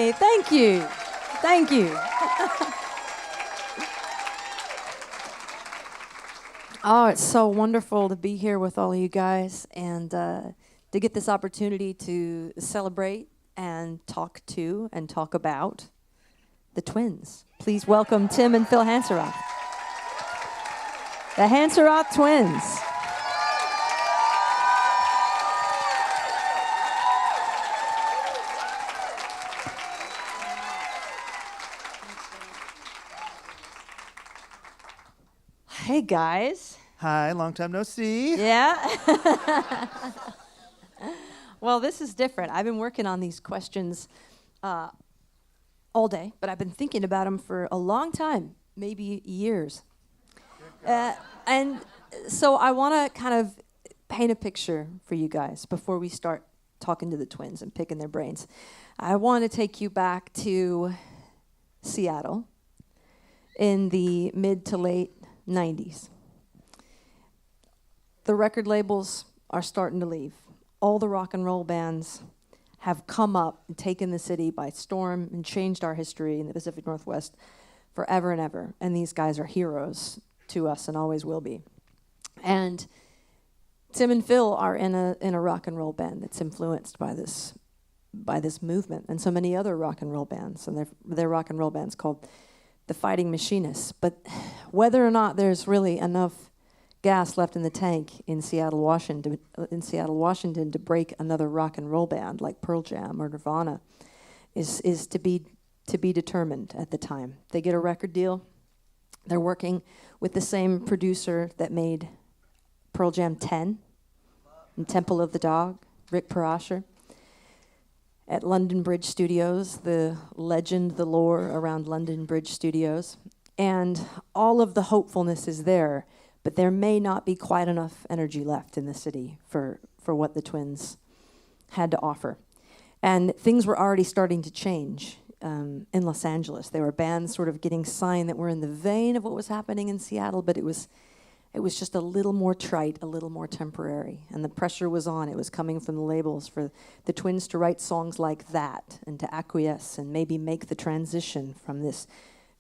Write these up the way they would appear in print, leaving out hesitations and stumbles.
Hey, thank you. Thank you. Oh, it's so wonderful to be here with all of you guys and to get this opportunity to celebrate and talk to and talk about the twins. Please welcome Tim and Phil Hanseroth. The Hanseroth Twins. Hey, guys. Hi, long time no see. Yeah. Well, this is different. I've been working on these questions all day, but I've been thinking about them for a long time, maybe years. And so I want to kind of paint a picture for you guys before we start talking to the twins and picking their brains. I want to take you back to Seattle in the mid to late 90s. The record labels are starting to leave. All the rock and roll bands have come up and taken the city by storm and changed our history in the Pacific Northwest forever and ever. And these guys are heroes to us and always will be. And Tim and Phil are in a rock and roll band that's influenced by this movement, and so many other rock and roll bands, and they're rock and roll bands called the Fighting Machinists. But whether or not there's really enough gas left in the tank in Seattle, Washington, to break another rock and roll band like Pearl Jam or Nirvana is to be determined at the time. They get a record deal. They're working with the same producer that made Pearl Jam 10 and Temple of the Dog, Rick Parasher, at London Bridge Studios, the legend, the lore around London Bridge Studios. And all of the hopefulness is there, but there may not be quite enough energy left in the city for what the twins had to offer. And things were already starting to change in Los Angeles. There were bands sort of getting signed that were in the vein of what was happening in Seattle, but it was just a little more trite, a little more temporary. And the pressure was on. It was coming from the labels for the twins to write songs like that and to acquiesce and maybe make the transition from this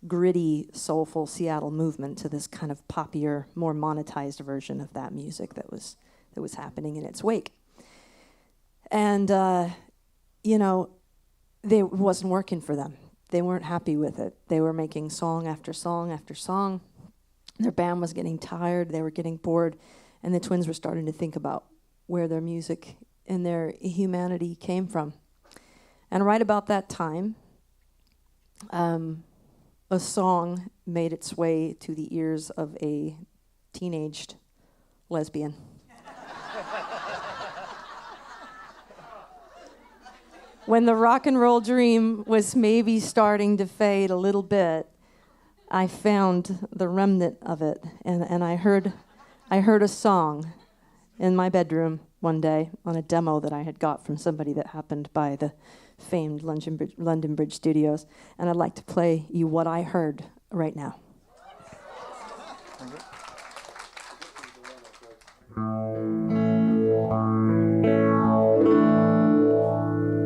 gritty, soulful Seattle movement to this kind of poppier, more monetized version of that music that was happening in its wake. And, it wasn't working for them. They weren't happy with it. They were making song after song after song. Their band was getting tired, they were getting bored, and the twins were starting to think about where their music and their humanity came from. And right about that time, a song made its way to the ears of a teenaged lesbian. When the rock and roll dream was maybe starting to fade a little bit, I found the remnant of it, and I heard a song in my bedroom one day on a demo that I had got from somebody that happened by the famed London Bridge Studios, and I'd like to play you what I heard right now.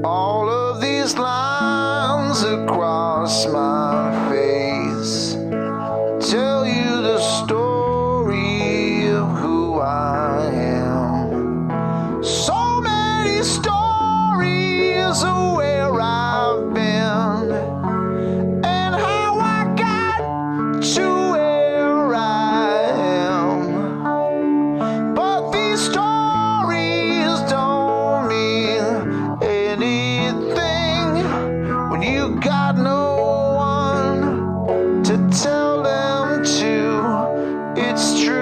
All of these lines across my face tell you the story of who I am. So many stories of where I've been and how I got to where I am. But these stories don't mean anything when you got no one to tell them to. It's true,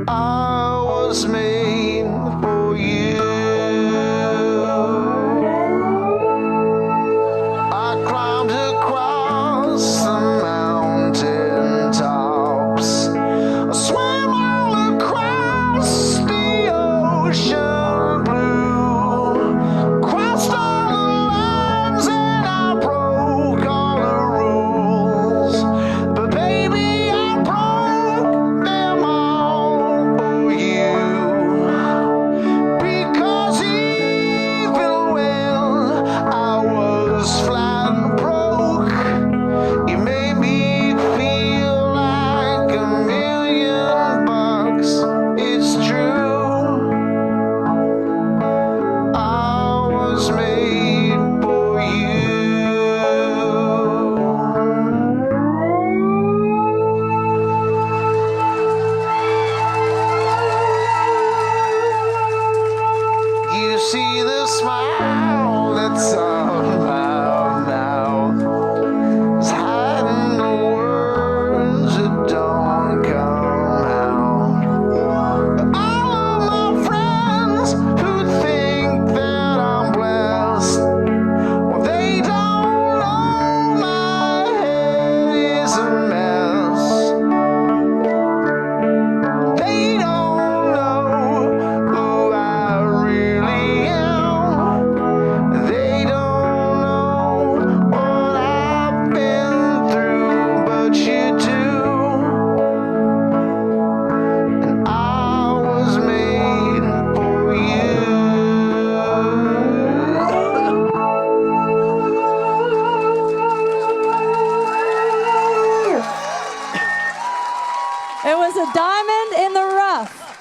I was made for you. I climbed across the mountain tops, I swam all across the ocean blue, crossed all the lines and I broke all the rules. But baby, I broke them all for you.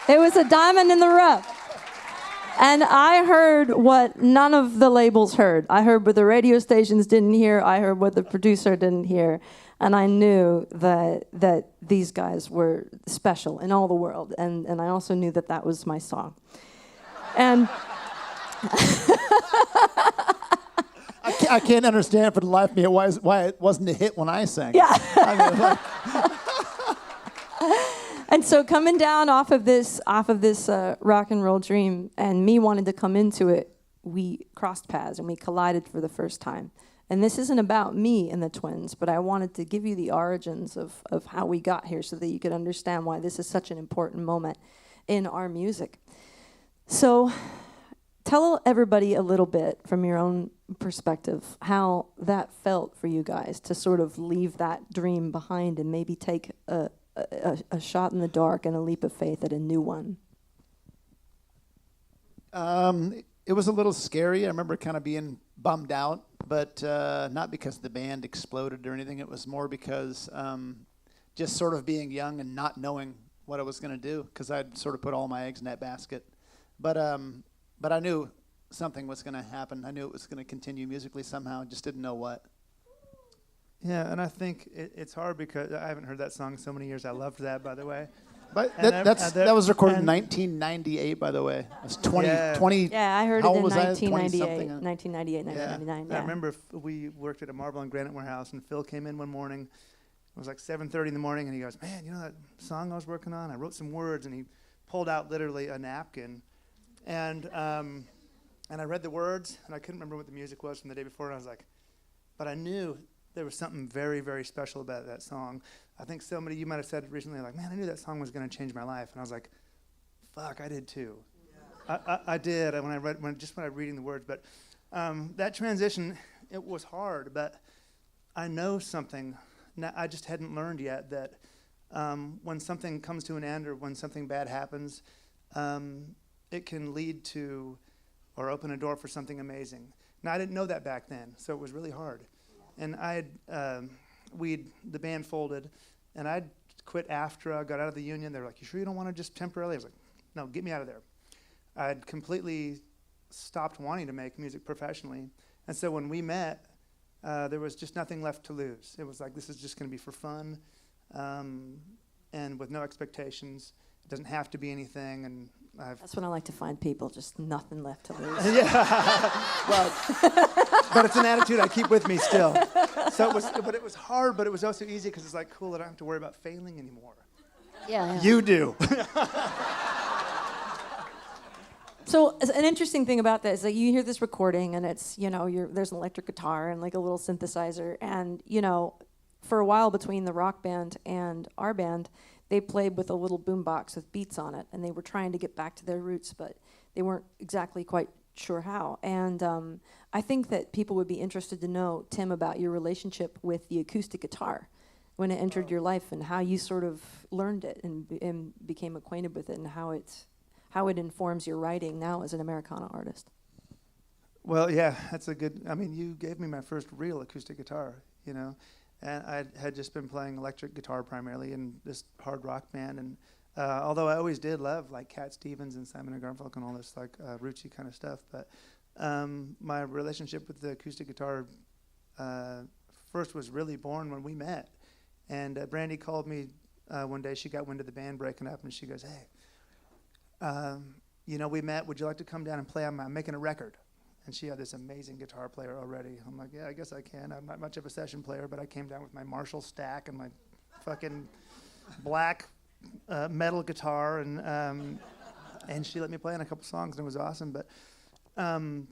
It was a diamond in the rough. And I heard what none of the labels heard. I heard what the radio stations didn't hear. I heard what the producer didn't hear. And I knew that these guys were special in all the world. And I also knew that that was my song. And I can't understand for the life of me why it wasn't a hit when I sang. yeah. I mean, like, And so coming down off of this rock and roll dream, and me wanting to come into it, we crossed paths and we collided for the first time. And this isn't about me and the Twins, but I wanted to give you the origins of how we got here so that you could understand why this is such an important moment in our music. So tell everybody a little bit from your own perspective how that felt for you guys to sort of leave that dream behind and maybe take a shot in the dark and a leap of faith at a new one. it was a little scary. I remember kind of being bummed out, but not because the band exploded or anything. It was more because just sort of being young and not knowing what I was going to do, because I'd sort of put all my eggs in that basket. But I knew something was going to happen. I knew it was going to continue musically somehow. I just didn't know what. Yeah, and I think it's hard because I haven't heard that song in so many years. I loved that, by the way. But that was recorded in 1998, by the way. It was 20. Yeah, I heard how it old in was I? 1998, 20-something? 1998, 1999. I remember we worked at a marble and granite warehouse, and Phil came in one morning. It was like 7:30 in the morning, and he goes, "Man, you know that song I was working on? I wrote some words," and he pulled out literally a napkin, and I read the words, and I couldn't remember what the music was from the day before, and I was like, but I knew there was something very, very special about that song. I think somebody, you might have said recently, like, "Man, I knew that song was going to change my life," and I was like, "Fuck, I did too." Yeah. I did when I was reading the words, but that transition, it was hard, but I know something. I just hadn't learned yet that when something comes to an end or when something bad happens, it can lead to or open a door for something amazing. Now, I didn't know that back then, so it was really hard. And the band folded, and I'd quit after I got out of the union. They were like, "You sure you don't want to just temporarily?" I was like, "No, get me out of there." I'd completely stopped wanting to make music professionally. And so when we met, there was just nothing left to lose. It was like, this is just going to be for fun, and with no expectations. It doesn't have to be anything. And that's when I like to find people, just nothing left to lose. Yeah, but it's an attitude I keep with me still. So it was hard, but it was also easy because it's like, cool, I don't have to worry about failing anymore. Yeah. You do. So an interesting thing about that is that you hear this recording and it's, there's an electric guitar and like a little synthesizer. And, for a while between the rock band and our band, they played with a little boombox with beats on it. And they were trying to get back to their roots, but they weren't exactly quite sure how. And I think that people would be interested to know, Tim, about your relationship with the acoustic guitar when it entered your life and how you sort of learned it and became acquainted with it and how it informs your writing now as an Americana artist. Well, yeah, that's you gave me my first real acoustic guitar, and I had just been playing electric guitar primarily in this hard rock band. And although I always did love like Cat Stevens and Simon & Garfunkel and all this like rootsy kind of stuff, but my relationship with the acoustic guitar first was really born when we met. And Brandi called me one day. She got wind of the band breaking up, and she goes, "Hey, we met. Would you like to come down and play? I'm making a record." And she had this amazing guitar player already. I'm like, "Yeah, I guess I can. I'm not much of a session player, but I came down with my Marshall stack and my fucking black metal guitar, and she let me play on a couple songs, and it was awesome." But and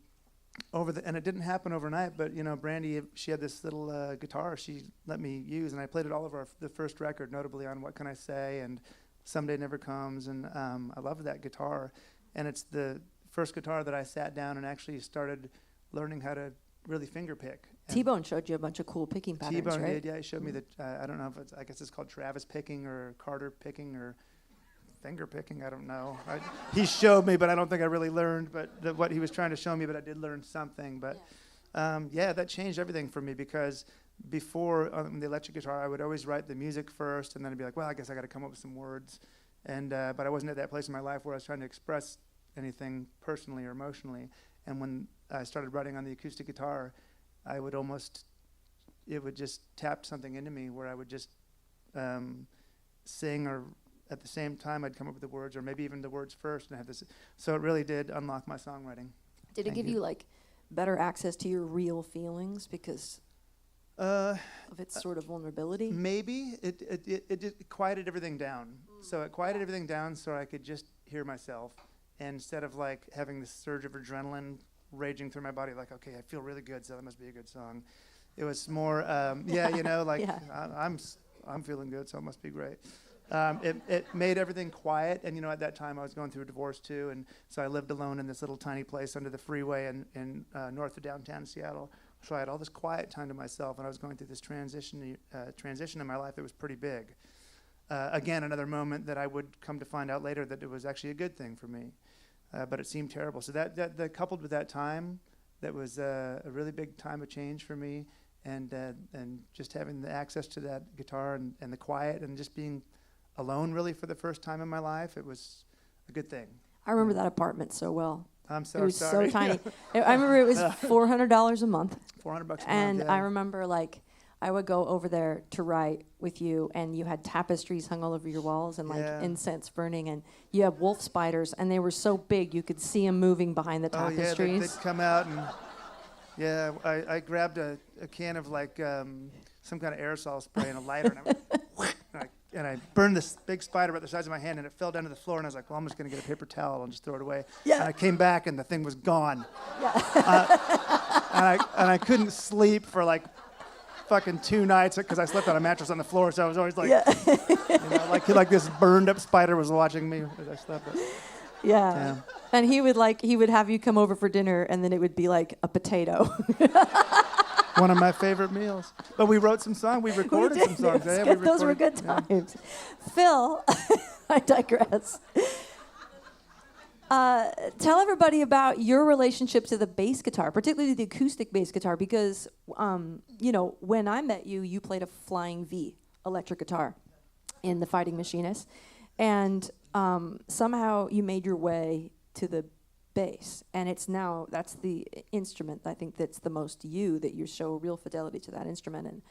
it didn't happen overnight. But Brandi, she had this little guitar she let me use, and I played it all over the first record, notably on "What Can I Say" and "Someday Never Comes," and I loved that guitar. And it's the first guitar that I sat down and actually started learning how to really finger pick. And T-Bone showed you a bunch of cool picking patterns, T-Bone right? did, yeah. He showed me that, I don't know if I guess it's called Travis picking or Carter picking or finger picking, I don't know. He showed me, but I don't think I really learned what he was trying to show me, but I did learn something. But that changed everything for me, because before on the electric guitar, I would always write the music first, and then I'd be like, well, I guess I got to come up with some words. And but I wasn't at that place in my life where I was trying to express anything personally or emotionally. And when I started writing on the acoustic guitar, it would just tap something into me where I would just sing, or at the same time I'd come up with the words, or maybe even the words first, and have this. So it really did unlock my songwriting. Did it give you like better access to your real feelings because of its sort of vulnerability? Maybe it quieted everything down. So it quieted everything down so I could just hear myself, and instead of like having this surge of adrenaline raging through my body, like, okay, I feel really good, so that must be a good song. It was more, I'm feeling good, so it must be great. It made everything quiet, and at that time I was going through a divorce too, and so I lived alone in this little tiny place under the freeway in north of downtown Seattle. So I had all this quiet time to myself, and I was going through this transition in my life that was pretty big. Again, another moment that I would come to find out later that it was actually a good thing for me, but it seemed terrible. So that coupled with that time, that was a really big time of change for me, and just having the access to that guitar and the quiet and just being alone really for the first time in my life, it was a good thing. I remember that apartment so well. I'm so sorry. It was sorry. so tiny. I remember it was $400 a month. $400 a month. And Yeah. I remember like I would go over there to write with you, and you had tapestries hung all over your walls and like incense burning, and you had wolf spiders, and they were so big you could see them moving behind the tapestries. Oh yeah, they'd come out, and I grabbed a can of like some kind of aerosol spray and a lighter, and I burned this big spider about the size of my hand, and it fell down to the floor, and I was like, well, I'm just going to get a paper towel and just throw it away. Yeah. And I came back, and the thing was gone. Yeah. And I couldn't sleep for like fucking 2 nights because I slept on a mattress on the floor, so I was always like, like this burned up spider was watching me as I slept. Yeah. And he would have you come over for dinner, and then it would be like a potato. One of my favorite meals. But we wrote some songs. We recorded some songs. Those were good times. Phil, I digress. Tell everybody about your relationship to the bass guitar, particularly the acoustic bass guitar, because, when I met you, you played a Flying V electric guitar in The Fighting Machinist, and somehow you made your way to the bass, and that's the instrument I think that's the most you, that you show real fidelity to that instrument.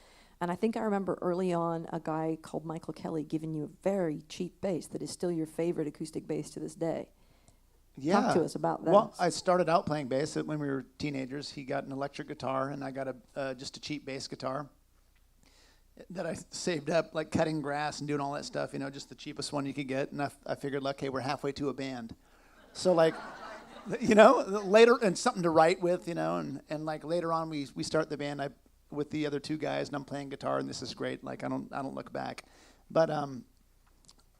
And I think I remember early on a guy called Michael Kelly giving you a very cheap bass that is still your favorite acoustic bass to this day. Yeah. Talk to us about that. Well, I started out playing bass when we were teenagers. He got an electric guitar, and I got just a cheap bass guitar that I saved up, like cutting grass and doing all that stuff, just the cheapest one you could get. And I figured, okay, we're halfway to a band. So like, later, and something to write with, and like later on we start the band with the other 2 guys, and I'm playing guitar, and this is great. Like I don't look back. But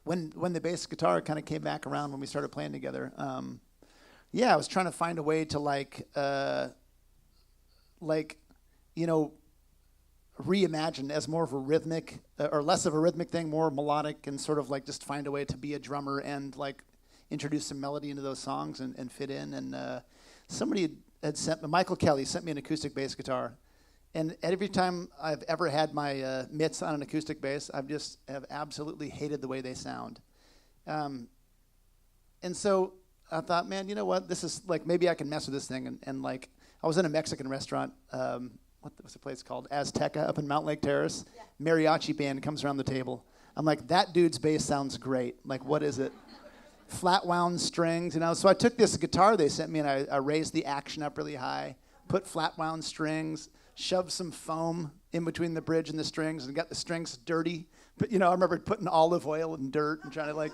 when the bass guitar kind of came back around when we started playing together, I was trying to find a way to reimagine as more of a rhythmic or less of a rhythmic thing, more melodic, and sort of like just find a way to be a drummer and like introduce some melody into those songs and fit in. And somebody had Michael Kelly sent me an acoustic bass guitar. And every time I've ever had my mitts on an acoustic bass, have absolutely hated the way they sound. And so I thought, man, you know what? This is like, maybe I can mess with this thing. And like, I was in a Mexican restaurant, what was the place called? Azteca up in Mount Lake Terrace. Yeah. Mariachi band comes around the table. I'm like, that dude's bass sounds great. Like, what is it? Flat wound strings, So I took this guitar they sent me, and I raised the action up really high, put flat wound strings, shoved some foam in between the bridge and the strings, and got the strings dirty. But, I remember putting olive oil and dirt and trying to, like,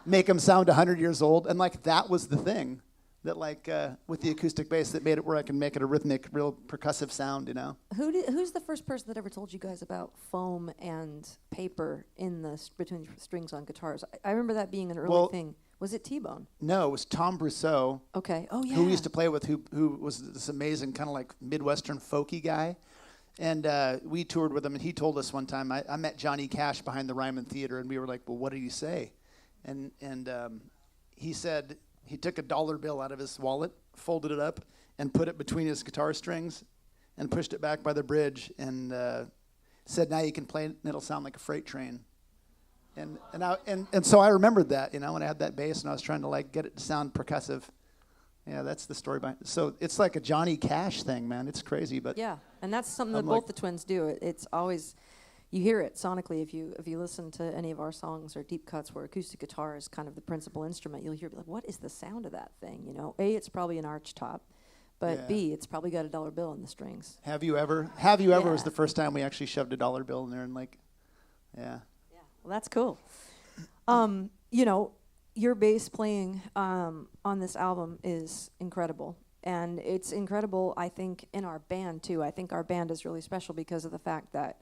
make them sound 100 years old. And, like, that was the thing that, like, with the acoustic bass that made it where I can make it a rhythmic, real percussive sound, Who's the first person that ever told you guys about foam and paper between strings on guitars? I remember that being an early thing. Was it T-Bone? No, it was Tom Brousseau. Okay. Oh, yeah. Who we used to play with, who was this amazing kind of like Midwestern folky guy. And we toured with him, and he told us one time, I met Johnny Cash behind the Ryman Theater, and we were like, well, what did he say? And he said he took a $1 bill out of his wallet, folded it up, and put it between his guitar strings and pushed it back by the bridge and said, now you can play it, and it'll sound like a freight train. And so I remembered that, you know, when I had that bass and I was trying to like get it to sound percussive. Yeah, that's the story behind it. So it's like a Johnny Cash thing, man. It's crazy, but Yeah, and that's something that I'm both like- the twins do. It's always, you hear it sonically if you listen to any of our songs or deep cuts where acoustic guitar is kind of the principal instrument. You'll hear like, what is the sound of that thing? You know, A, it's probably an arch top, but Yeah. B, it's probably got a dollar bill in the strings. Have you ever was Yeah. the first time we actually shoved a dollar bill in there and like, yeah. Yeah, well, that's cool. You know, your bass playing on this album is incredible. And it's incredible, I think, in our band, too. I think our band is really special because of the fact that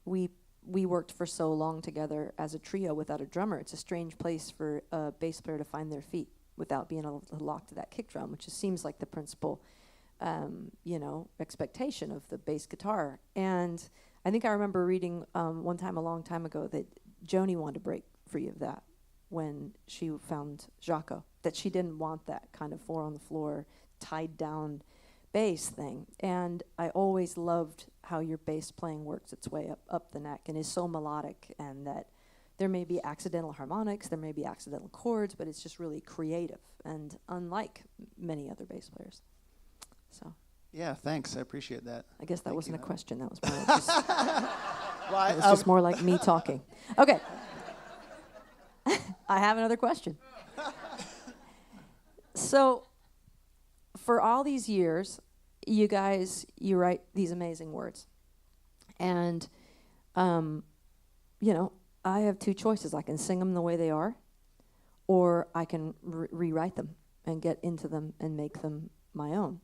we worked for so long together as a trio without a drummer. It's a strange place for a bass player to find their feet without being able to lock to that kick drum, which just seems like the principal, you know, expectation of the bass guitar. And I think I remember reading one time, a long time ago, that Joni wanted to break free of that when she found Jaco, that she didn't want that kind of four on the floor, tied down bass thing. And I always loved how your bass playing works its way up the neck and is so melodic, and that there may be accidental harmonics, there may be accidental chords, but it's just really creative and unlike many other bass players. So Yeah, thanks. I appreciate that. I guess that Thank wasn't you. a question. That was more like just, Well, it was just more like me talking. Okay. I have another question. So, for all these years, you guys, you write these amazing words. And, you know, I have two choices. I can sing them the way they are, or I can rewrite them and get into them and make them my own.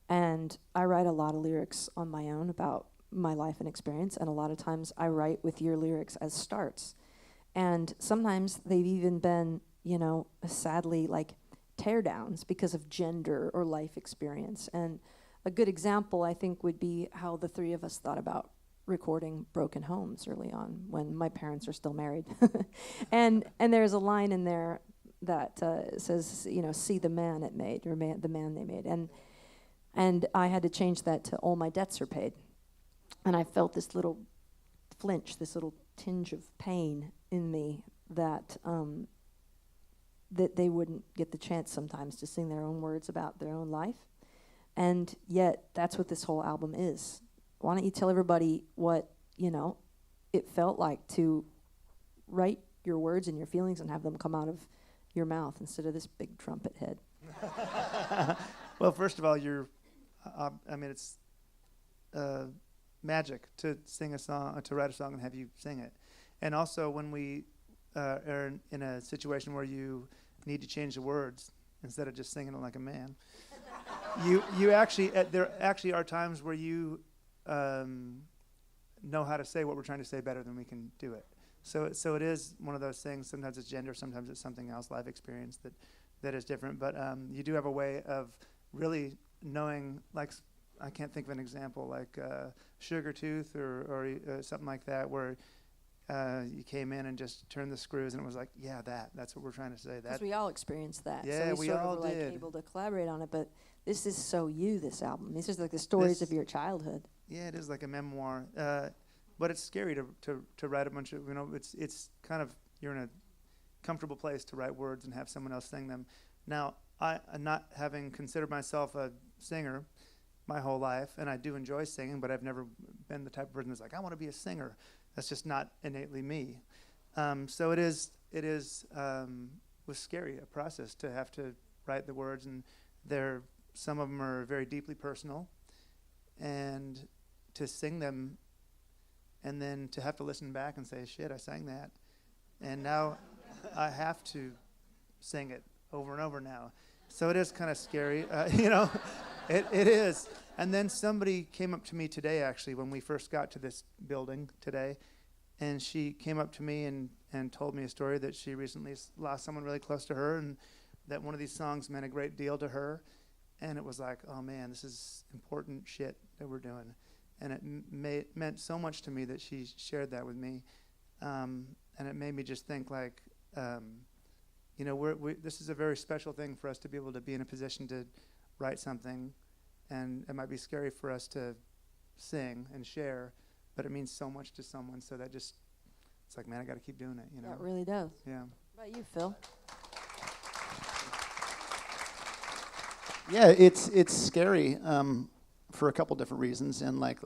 And I write a lot of lyrics on my own about my life and experience, and a lot of times I write with your lyrics as starts. And sometimes they've even been, you know, sadly, like teardowns because of gender or life experience. And a good example, I think, would be how the three of us thought about recording Broken Homes early on when my parents are still married. and there's a line in there that says, you know, see the man it made, or the man they made. And I had to change that to all my debts are paid. And I felt this little flinch, this little tinge of pain in me that that they wouldn't get the chance sometimes to sing their own words about their own life. And yet, that's what this whole album is. Why don't you tell everybody what, you know, it felt like to write your words and your feelings and have them come out of your mouth instead of this big trumpet head? Well, first of all, I mean, it's magic to sing a song, to write a song and have you sing it. And also, when we are in a situation where you need to change the words instead of just singing it like a man, you actually there actually are times where you know how to say what we're trying to say better than we can do it. So it is one of those things. Sometimes it's gender, sometimes it's something else, life experience that is different. But you do have a way of really knowing, like, I can't think of an example, like Sugar Tooth or something like that, where you came in and just turned the screws and it was like, yeah, that's what we're trying to say. Because we all experienced that. Yeah, so we sort all of were did. like able to collaborate on it. But this is so you, this album. These are like the stories of your childhood. Yeah, it is like a memoir. But it's scary to write a bunch of, you know, it's kind of, you're in a comfortable place to write words and have someone else sing them. Now, I, not having considered myself a singer my whole life, and I do enjoy singing, but I've never been the type of person that's like, I want to be a singer. That's just not innately me. So it was scary, a process to have to write the words, and some of them are very deeply personal, and to sing them, and then to have to listen back and say, shit, I sang that, and now I have to sing it over and over now. So it is kind of scary, you know. It is. And then somebody came up to me today, actually, when we first got to this building today, and she came up to me and told me a story that she recently lost someone really close to her, and that one of these songs meant a great deal to her. And it was like, oh, man, this is important shit that we're doing. And it meant so much to me that she shared that with me. And it made me just think, like, you know, this is a very special thing for us to be able to be in a position to write something, and it might be scary for us to sing and share, but it means so much to someone. So that just it's like, man, I got to keep doing it, you know? That really does. Yeah. What about you, Phil? Yeah, it's scary for a couple different reasons, and like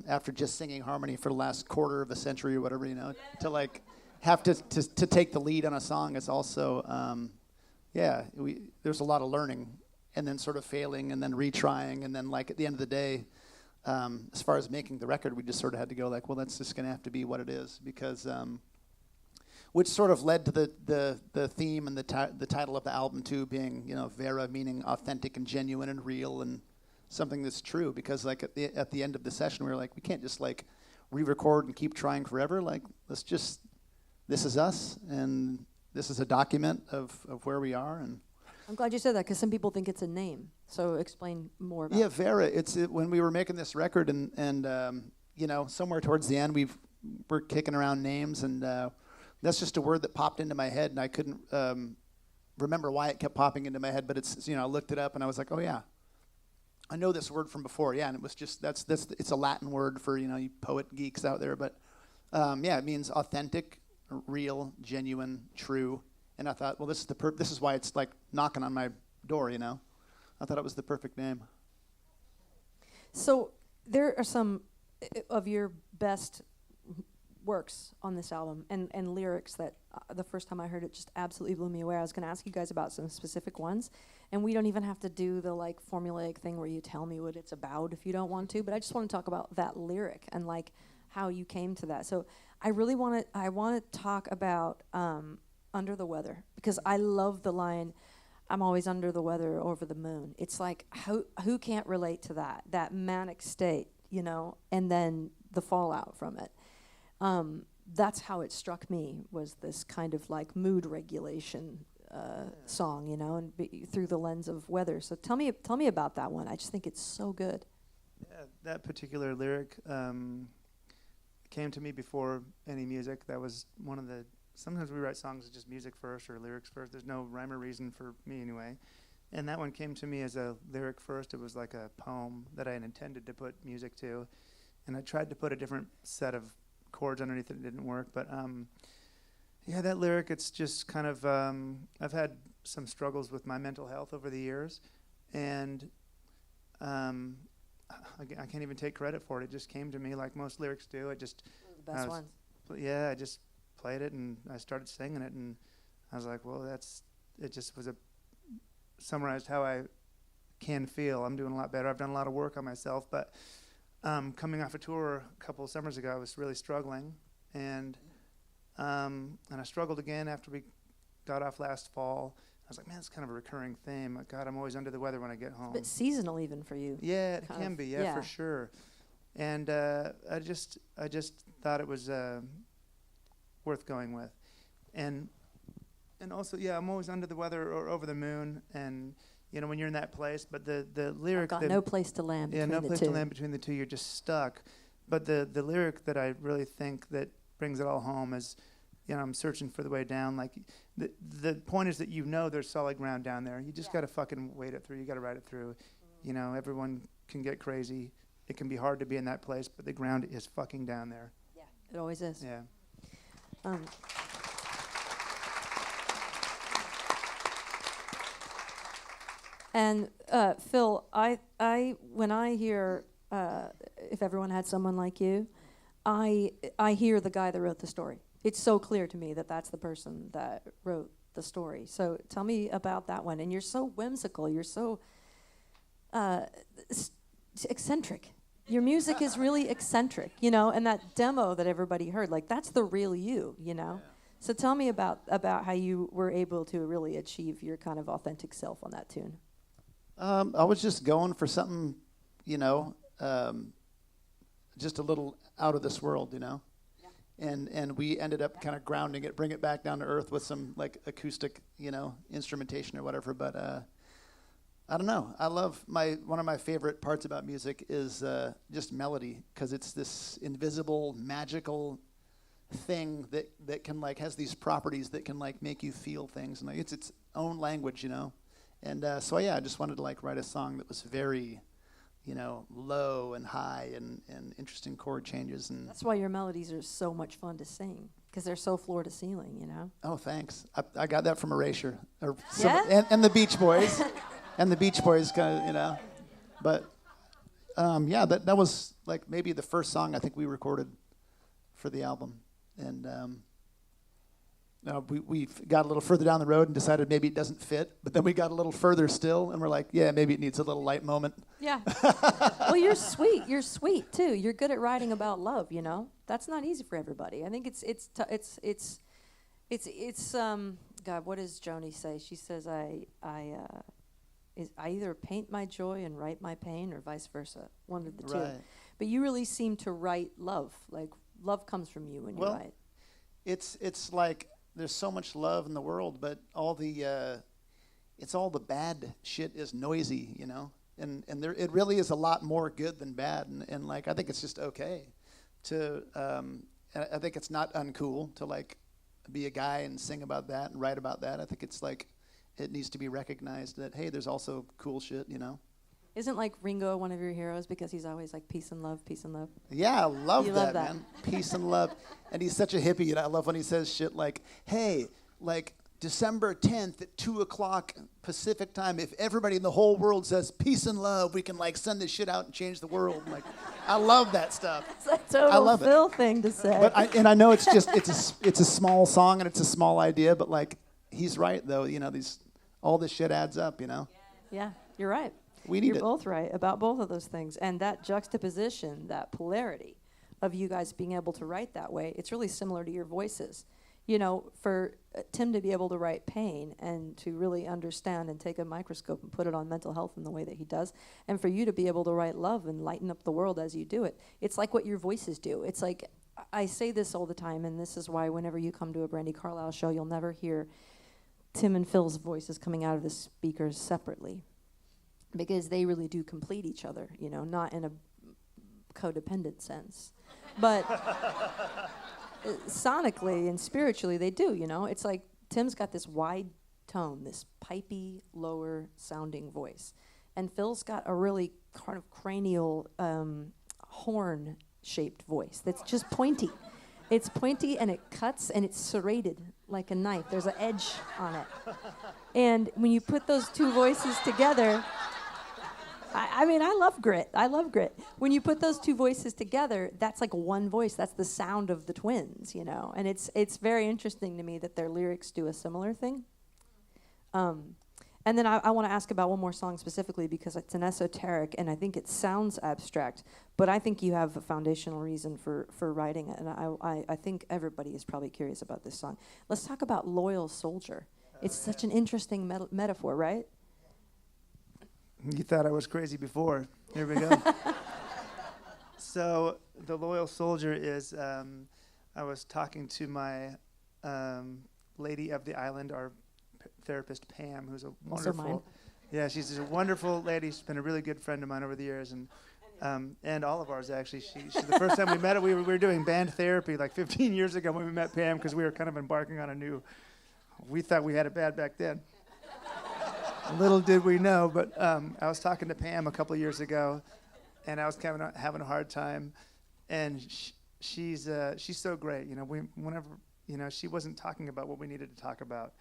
after just singing harmony for the last quarter of a century or whatever, you know, to like have to take the lead on a song is also there's a lot of learning, and then sort of failing, and then retrying, and then like at the end of the day, as far as making the record, we just sort of had to go like, well, that's just gonna have to be what it is, because which sort of led to the theme and the title of the album too, being, you know, Vera, meaning authentic and genuine and real and something that's true. Because like at the end of the session, we were like, we can't just like re-record and keep trying forever. Like, this is us, and this is a document of where we are. And I'm glad you said that, because some people think it's a name. So explain more about yeah, Vera. When we were making this record, and you know, somewhere towards the end, we're kicking around names, and that's just a word that popped into my head, and I couldn't remember why it kept popping into my head. But it's, you know, I looked it up, and I was like, oh yeah, I know this word from before. Yeah, and it was just it's a Latin word for, you know, you poet geeks out there. But yeah, it means authentic, real, genuine, true. And I thought, well, this is why it's like knocking on my door, you know. I thought it was the perfect name. So there are some of your best works on this album, and lyrics that the first time I heard it just absolutely blew me away. I was going to ask you guys about some specific ones, and we don't even have to do the like formulaic thing where you tell me what it's about if you don't want to, but I just want to talk about that lyric and like how you came to that. So I want to talk about Under the Weather, because I love the line, I'm always under the weather over the moon. It's like, who can't relate to that manic state, you know, and then the fallout from it. That's how it struck me, was this kind of like mood regulation song, you know, and through the lens of weather. So tell me about that one. I just think it's so good. Yeah, that particular lyric came to me before any music. That was one of the, sometimes we write songs as just music first or lyrics first. There's no rhyme or reason for me anyway. And that one came to me as a lyric first. It was like a poem that I had intended to put music to. And I tried to put a different set of chords underneath it. It didn't work. But yeah, that lyric, it's just kind of, I've had some struggles with my mental health over the years. And I can't even take credit for it. It just came to me like most lyrics do. It just, The best ones. yeah, I just played it and I started singing it, and I was like, well, it just was summarized how I can feel. I'm doing a lot better. I've done a lot of work on myself, but coming off a tour a couple of summers ago, I was really struggling, and I struggled again after we got off last fall. I was like, man, it's kind of a recurring theme. God, I'm always under the weather when I get home. But seasonal even for you. Yeah, it can be, yeah, for sure. And I just thought it was worth going with. And also, yeah, I'm always under the weather or over the moon, and you know, when you're in that place, but the lyric, I've got no place to land between the two. Yeah, no place to land between the two. You're just stuck. But the lyric that I really think that brings it all home is, you know, I'm searching for the way down. Like the point is that, you know, there's solid ground down there. You just gotta fucking wade it through. You gotta ride it through. You know, everyone can get crazy. It can be hard to be in that place, but the ground is fucking down there. Yeah, it always is. Yeah. And Phil, I when I hear If Everyone Had Someone Like You, I hear the guy that wrote the story. It's so clear to me that that's the person that wrote the story. So tell me about that one. And you're so whimsical. You're so eccentric. Your music is really eccentric, you know. And that demo that everybody heard, like, that's the real you, you know. Yeah. So tell me about how you were able to really achieve your kind of authentic self on that tune. I was just going for something, you know, just a little out of this world, you know. Yeah. And we ended up kind of grounding it, bring it back down to earth with some like acoustic, you know, instrumentation or whatever. But I don't know. I love one of my favorite parts about music is just melody, because it's this invisible, magical thing that can like has these properties that can like make you feel things, and like it's its own language, you know. And so yeah, I just wanted to like write a song that was very, you know, low and high and interesting chord changes. And that's why your melodies are so much fun to sing, Because they're so floor to ceiling, you know? Oh, thanks. I got that from Erasure. Yeah? And the Beach Boys. And the Beach Boys kind of, you know. But, yeah, that was like maybe the first song I think we recorded for the album. And we got a little further down the road and decided maybe it doesn't fit. But then we got a little further still, and we're like, yeah, maybe it needs a little light moment. Yeah. Well, you're sweet. You're sweet too. You're good at writing about love. You know, that's not easy for everybody. I think it's God. What does Joni say? She says, I either paint my joy and write my pain, or vice versa. One of the two. Right. But you really seem to write love. Like love comes from you when you write. It's like there's so much love in the world, but all the bad shit is noisy, you know. And there it really is a lot more good than bad, and like I think it's just okay to I think it's not uncool to like be a guy and sing about that and write about that. I think it's like it needs to be recognized that hey, there's also cool shit, you know. Isn't like Ringo one of your heroes because he's always like peace and love, peace and love? Yeah, I love You that, love that. man. Peace and love. And he's such a hippie, and I love when he says shit like, hey, like December 10th at 2 o'clock Pacific time, if everybody in the whole world says peace and love, we can like send this shit out and change the world. I'm like, I love that stuff. It's a total I love it. Phil thing to say. But I know it's just it's a small song and it's a small idea, but like he's right though. You know, all this shit adds up. You know. Yeah, you're right. We need You're it. both right about both of those things. And that juxtaposition, that polarity of you guys being able to write that way, it's really similar to your voices. You know, for Tim to be able to write pain and to really understand and take a microscope and put it on mental health in the way that he does, and for you to be able to write love and lighten up the world as you do it, it's like what your voices do. It's like, I say this all the time, and this is why whenever you come to a Brandi Carlile show, you'll never hear Tim and Phil's voices coming out of the speakers separately. Because they really do complete each other, you know, not in a codependent sense. But sonically and spiritually, they do, you know. It's like Tim's got this wide tone, this pipey, lower sounding voice. And Phil's got a really kind of cranial, horn-shaped voice that's just pointy. It's pointy and it cuts and it's serrated like a knife. There's an edge on it. And when you put those two voices together, I mean, I love grit. I love grit. When you put those two voices together, that's like one voice. That's the sound of the twins, you know. And it's very interesting to me that their lyrics do a similar thing. And then I want to ask about one more song specifically because it's an esoteric, and I think it sounds abstract, but I think you have a foundational reason for writing it, and I think everybody is probably curious about this song. Let's talk about Loyal Soldier. It's such an interesting metaphor, right? You thought I was crazy before. Here we go. So the Loyal Soldier is, I was talking to my lady of the island, our therapist Pam, who's a wonderful, mine. Yeah, she's a wonderful lady. She's been a really good friend of mine over the years, and all of ours actually. She the first time we met, we were doing band therapy like 15 years ago when we met Pam because we were kind of embarking on a new. We thought we had it bad back then. Little did we know, but I was talking to Pam a couple of years ago, and I was having a hard time, and she's so great. You know, whenever she wasn't talking about what we needed to talk about.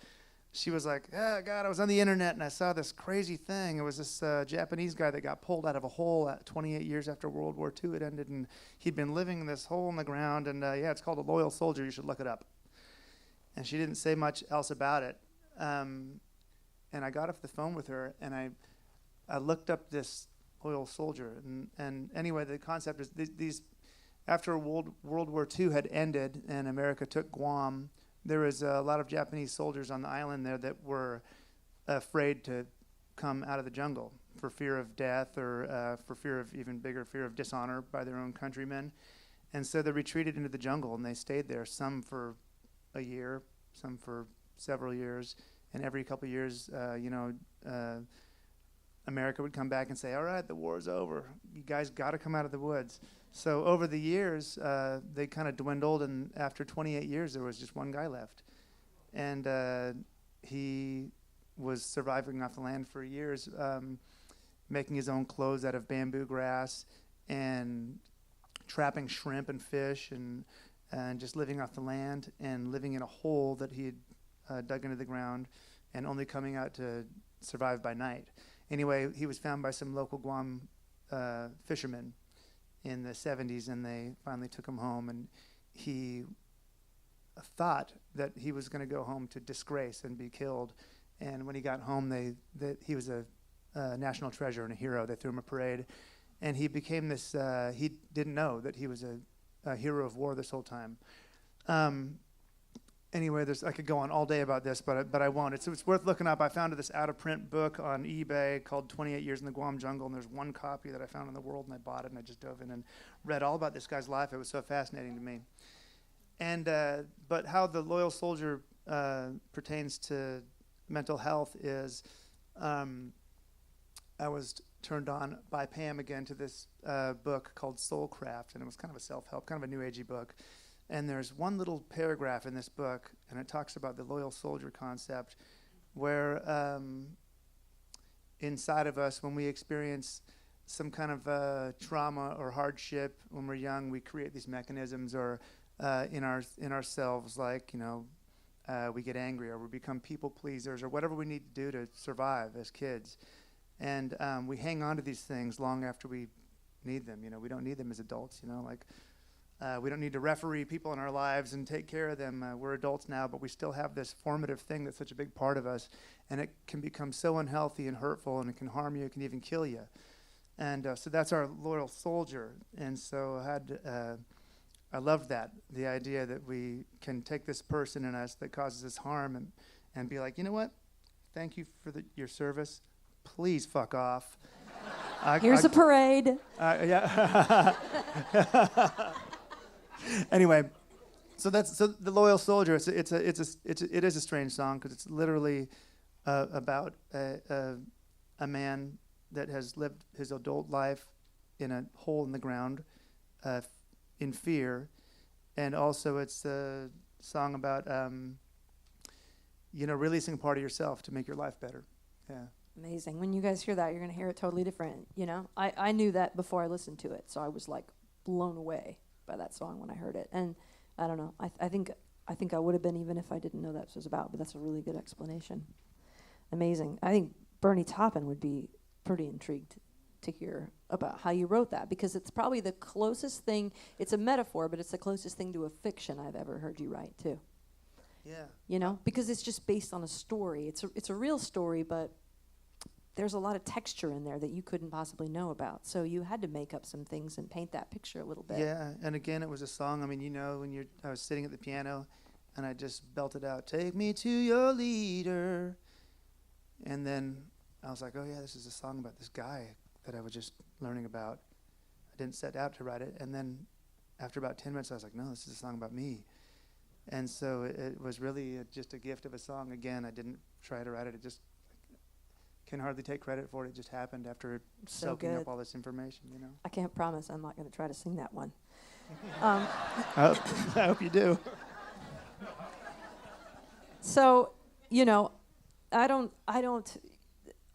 She was like, "Oh God, I was on the internet and I saw this crazy thing. It was this Japanese guy that got pulled out of a hole at 28 years after World War II had ended, and he'd been living in this hole in the ground. And yeah, it's called a Loyal Soldier. You should look it up." And she didn't say much else about it. And I got off the phone with her, and I looked up this Loyal Soldier. And anyway, the concept is these after World War II had ended and America took Guam, there was a lot of Japanese soldiers on the island there that were afraid to come out of the jungle for fear of death or for fear of even bigger fear of dishonor by their own countrymen. And so they retreated into the jungle, and they stayed there, some for a year, some for several years. And every couple of years, America would come back and say, "All right, the war's over. You guys got to come out of the woods." So over the years, they kind of dwindled, and after 28 years, there was just one guy left. And he was surviving off the land for years, making his own clothes out of bamboo grass and trapping shrimp and fish and and just living off the land and living in a hole that he had dug into the ground and only coming out to survive by night. Anyway, he was found by some local Guam fishermen in the 70s, and they finally took him home, and he thought that he was going to go home to disgrace and be killed. And when he got home, he was a national treasure and a hero. They threw him a parade, and he became this, he didn't know that he was a hero of war this whole time. Anyway, I could go on all day about this, but I won't. It's worth looking up. I found this out-of-print book on eBay called 28 Years in the Guam Jungle, and there's one copy that I found in the world, and I bought it, and I just dove in and read all about this guy's life. It was so fascinating to me. And but how the loyal soldier pertains to mental health is, I was turned on by Pam again to this book called Soulcraft, and it was kind of a self-help, kind of a new agey book. And there's one little paragraph in this book, and it talks about the loyal soldier concept, where inside of us, when we experience some kind of trauma or hardship when we're young, we create these mechanisms, or in ourselves, like, we get angry, or we become people pleasers, or whatever we need to do to survive as kids. And we hang on to these things long after we need them. We don't need them as adults. We don't need to referee people in our lives and take care of them. We're adults now, but we still have this formative thing that's such a big part of us, and it can become so unhealthy and hurtful, and it can harm you, it can even kill you. And so that's our loyal soldier. And so I loved that, the idea that we can take this person in us that causes us harm and be like, you know what? Thank you for your service. Please fuck off. Here's a parade. Yeah. Anyway, so the loyal soldier. It is a strange song because it's literally about a man that has lived his adult life in a hole in the ground, in fear, and also it's a song about releasing a part of yourself to make your life better. Yeah. Amazing. When you guys hear that, you're going to hear it totally different. I knew that before I listened to it, so I was like blown away by that song when I heard it. And I don't know. I think I would have been even if I didn't know that's what it was about. But that's a really good explanation. Amazing. I think Bernie Taupin would be pretty intrigued to hear about how you wrote that, because it's probably the closest thing. It's a metaphor, but it's the closest thing to a fiction I've ever heard you write too. Yeah. Because it's just based on a story. It's a real story, but there's a lot of texture in there that you couldn't possibly know about. So you had to make up some things and paint that picture a little bit. Yeah, and again, it was a song. I mean, I was sitting at the piano, and I just belted out, "Take me to your leader." And then I was like, oh yeah, this is a song about this guy that I was just learning about. I didn't set out to write it. And then after about 10 minutes, I was like, no, this is a song about me. And so it was really just a gift of a song. Again, I didn't try to write it. It just can hardly take credit for it. It just happened after soaking up all this information, I can't promise I'm not going to try to sing that one. I hope you do. So,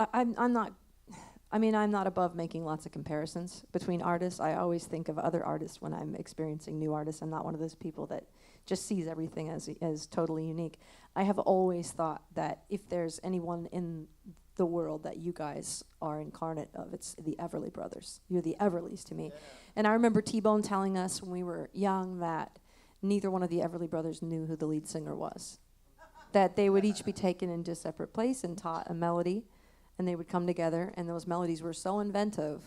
I'm not above making lots of comparisons between artists. I always think of other artists when I'm experiencing new artists. I'm not one of those people that just sees everything as totally unique. I have always thought that if there's anyone in the world that you guys are incarnate of, it's the Everly Brothers. You're the Everlys to me. Yeah. And I remember T-Bone telling us when we were young that neither one of the Everly Brothers knew who the lead singer was. That they would each be taken into a separate place and taught a melody, and they would come together, and those melodies were so inventive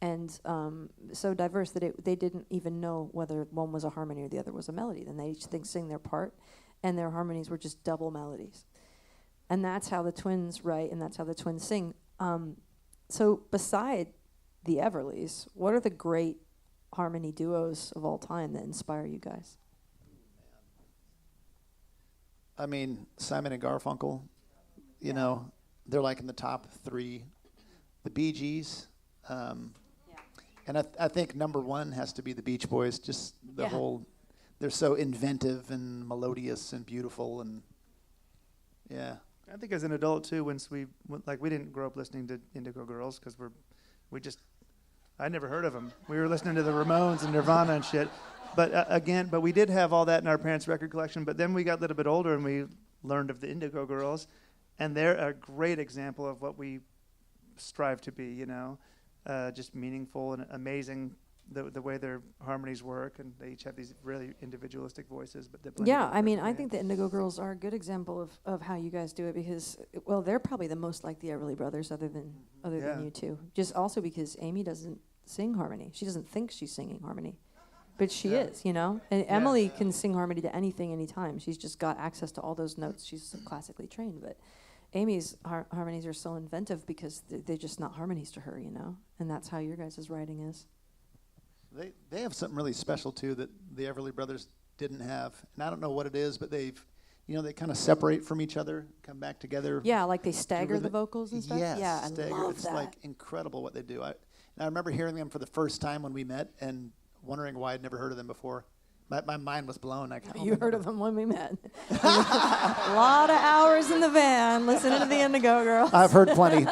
and so diverse that they didn't even know whether one was a harmony or the other was a melody. Then they each sing their part, and their harmonies were just double melodies. And that's how the twins write, and that's how the twins sing. So beside the Everlys, what are the great harmony duos of all time that inspire you guys? I mean, Simon and Garfunkel, they're like in the top 3. The Bee Gees, and I think number 1 has to be the Beach Boys. Just the whole, they're so inventive and melodious and beautiful, and yeah. I think as an adult too, once we didn't grow up listening to Indigo Girls because I'd never heard of them. We were listening to the Ramones and Nirvana and shit. But we did have all that in our parents' record collection. But then we got a little bit older and we learned of the Indigo Girls, and they're a great example of what we strive to be. You know, just meaningful and amazing. The way their harmonies work, and they each have these really individualistic voices. But they blend Yeah, together I mean, I perfectly. think the Indigo Girls are a good example of how you guys do it because, well, they're probably the most like the Everly Brothers other than Yeah. you two. Just also because Amy doesn't sing harmony. She doesn't think she's singing harmony. But she is, you know? And Emily can sing harmony to anything, anytime. She's just got access to all those notes. She's classically trained. But Amy's harmonies are so inventive because they're just not harmonies to her, you know? And that's how your guys' writing is. They have something really special too that the Everly Brothers didn't have, and I don't know what it is, but they kind of separate from each other, come back together. Yeah, like they stagger the vocals and stuff. Yes, Yeah, I stagger. love It's that. like incredible what they do. And I remember hearing them for the first time when we met and wondering why I'd never heard of them before. My mind was blown. You heard of them when we met. A lot of hours in the van listening to the Indigo Girls. I've heard plenty.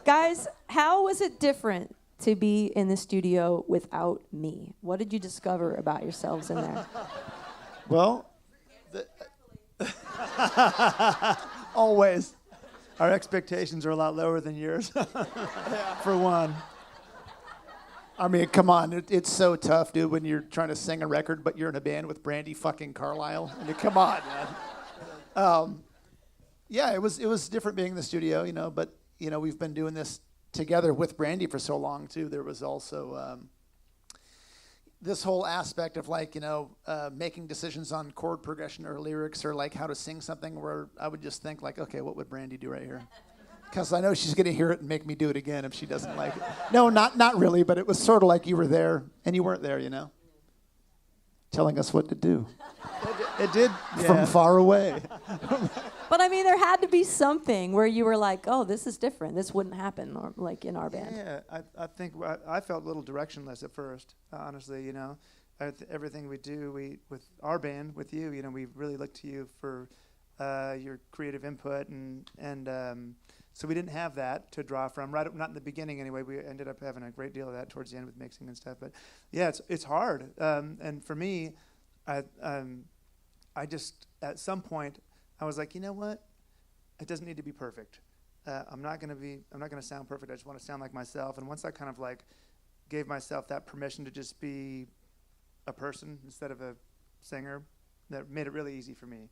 Guys, how was it different to be in the studio without me? What did you discover about yourselves in there? Well, always. Our expectations are a lot lower than yours, for one. I mean, come on. It's so tough, dude, when you're trying to sing a record, but you're in a band with Brandi fucking Carlile. I mean, come on, man. Yeah, it was different being in the studio, you know, but, you know, we've been doing this together with Brandi for so long, too. There was also this whole aspect of, like, you know, making decisions on chord progression or lyrics or, like, how to sing something where I would just think, like, okay, what would Brandi do right here? Because I know she's going to hear it and make me do it again if she doesn't like it. No, not really, but it was sort of like you were there and you weren't there, you know, telling us what to do. It did. From far away. But I mean, there had to be something where you were like, oh, this is different. This wouldn't happen like in our band. Yeah, I think I felt a little directionless at first, honestly, you know. Everything we do, with our band, with you, you know, we really look to you for your creative input, and so we didn't have that to draw from. Not in the beginning, anyway. We ended up having a great deal of that towards the end with mixing and stuff. But yeah, it's hard. And for me, I just at some point I was like, you know what? It doesn't need to be perfect. I'm not gonna sound perfect. I just want to sound like myself. And once I kind of like gave myself that permission to just be a person instead of a singer, that made it really easy for me.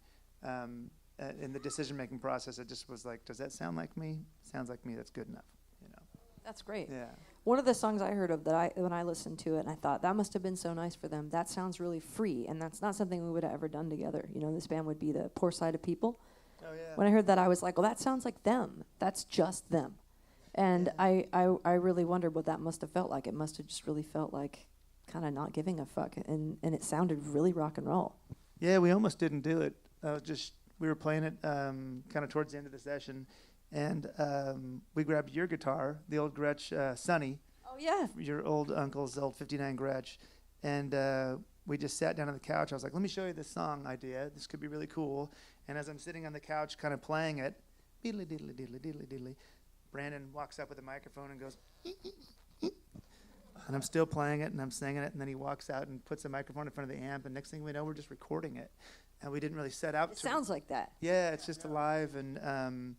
In the decision-making process, it just was like, does that sound like me? Sounds like me. That's good enough, you know. That's great. Yeah. One of the songs I heard of when I listened to it, and I thought that must have been so nice for them. That sounds really free, and that's not something we would have ever done together. You know, this band would be the Poor Side of People. Oh yeah. When I heard that, I was like, well, that sounds like them. That's just them. And I really wondered what that must have felt like. It must have just really felt like kind of not giving a fuck, and it sounded really rock and roll. Yeah, we almost didn't do it. We were playing it kind of towards the end of the session, and we grabbed your guitar, the old Gretsch Sonny. Oh, yeah. Your old uncle's old 59 Gretsch, and we just sat down on the couch. I was like, let me show you this song idea. This could be really cool. And as I'm sitting on the couch kind of playing it, diddly diddly diddly diddly diddly, Brandon walks up with a microphone and goes, and I'm still playing it and I'm singing it, and then he walks out and puts a microphone in front of the amp, and next thing we know, we're just recording it. And we didn't really set out It sounds like that. Yeah, it's just alive and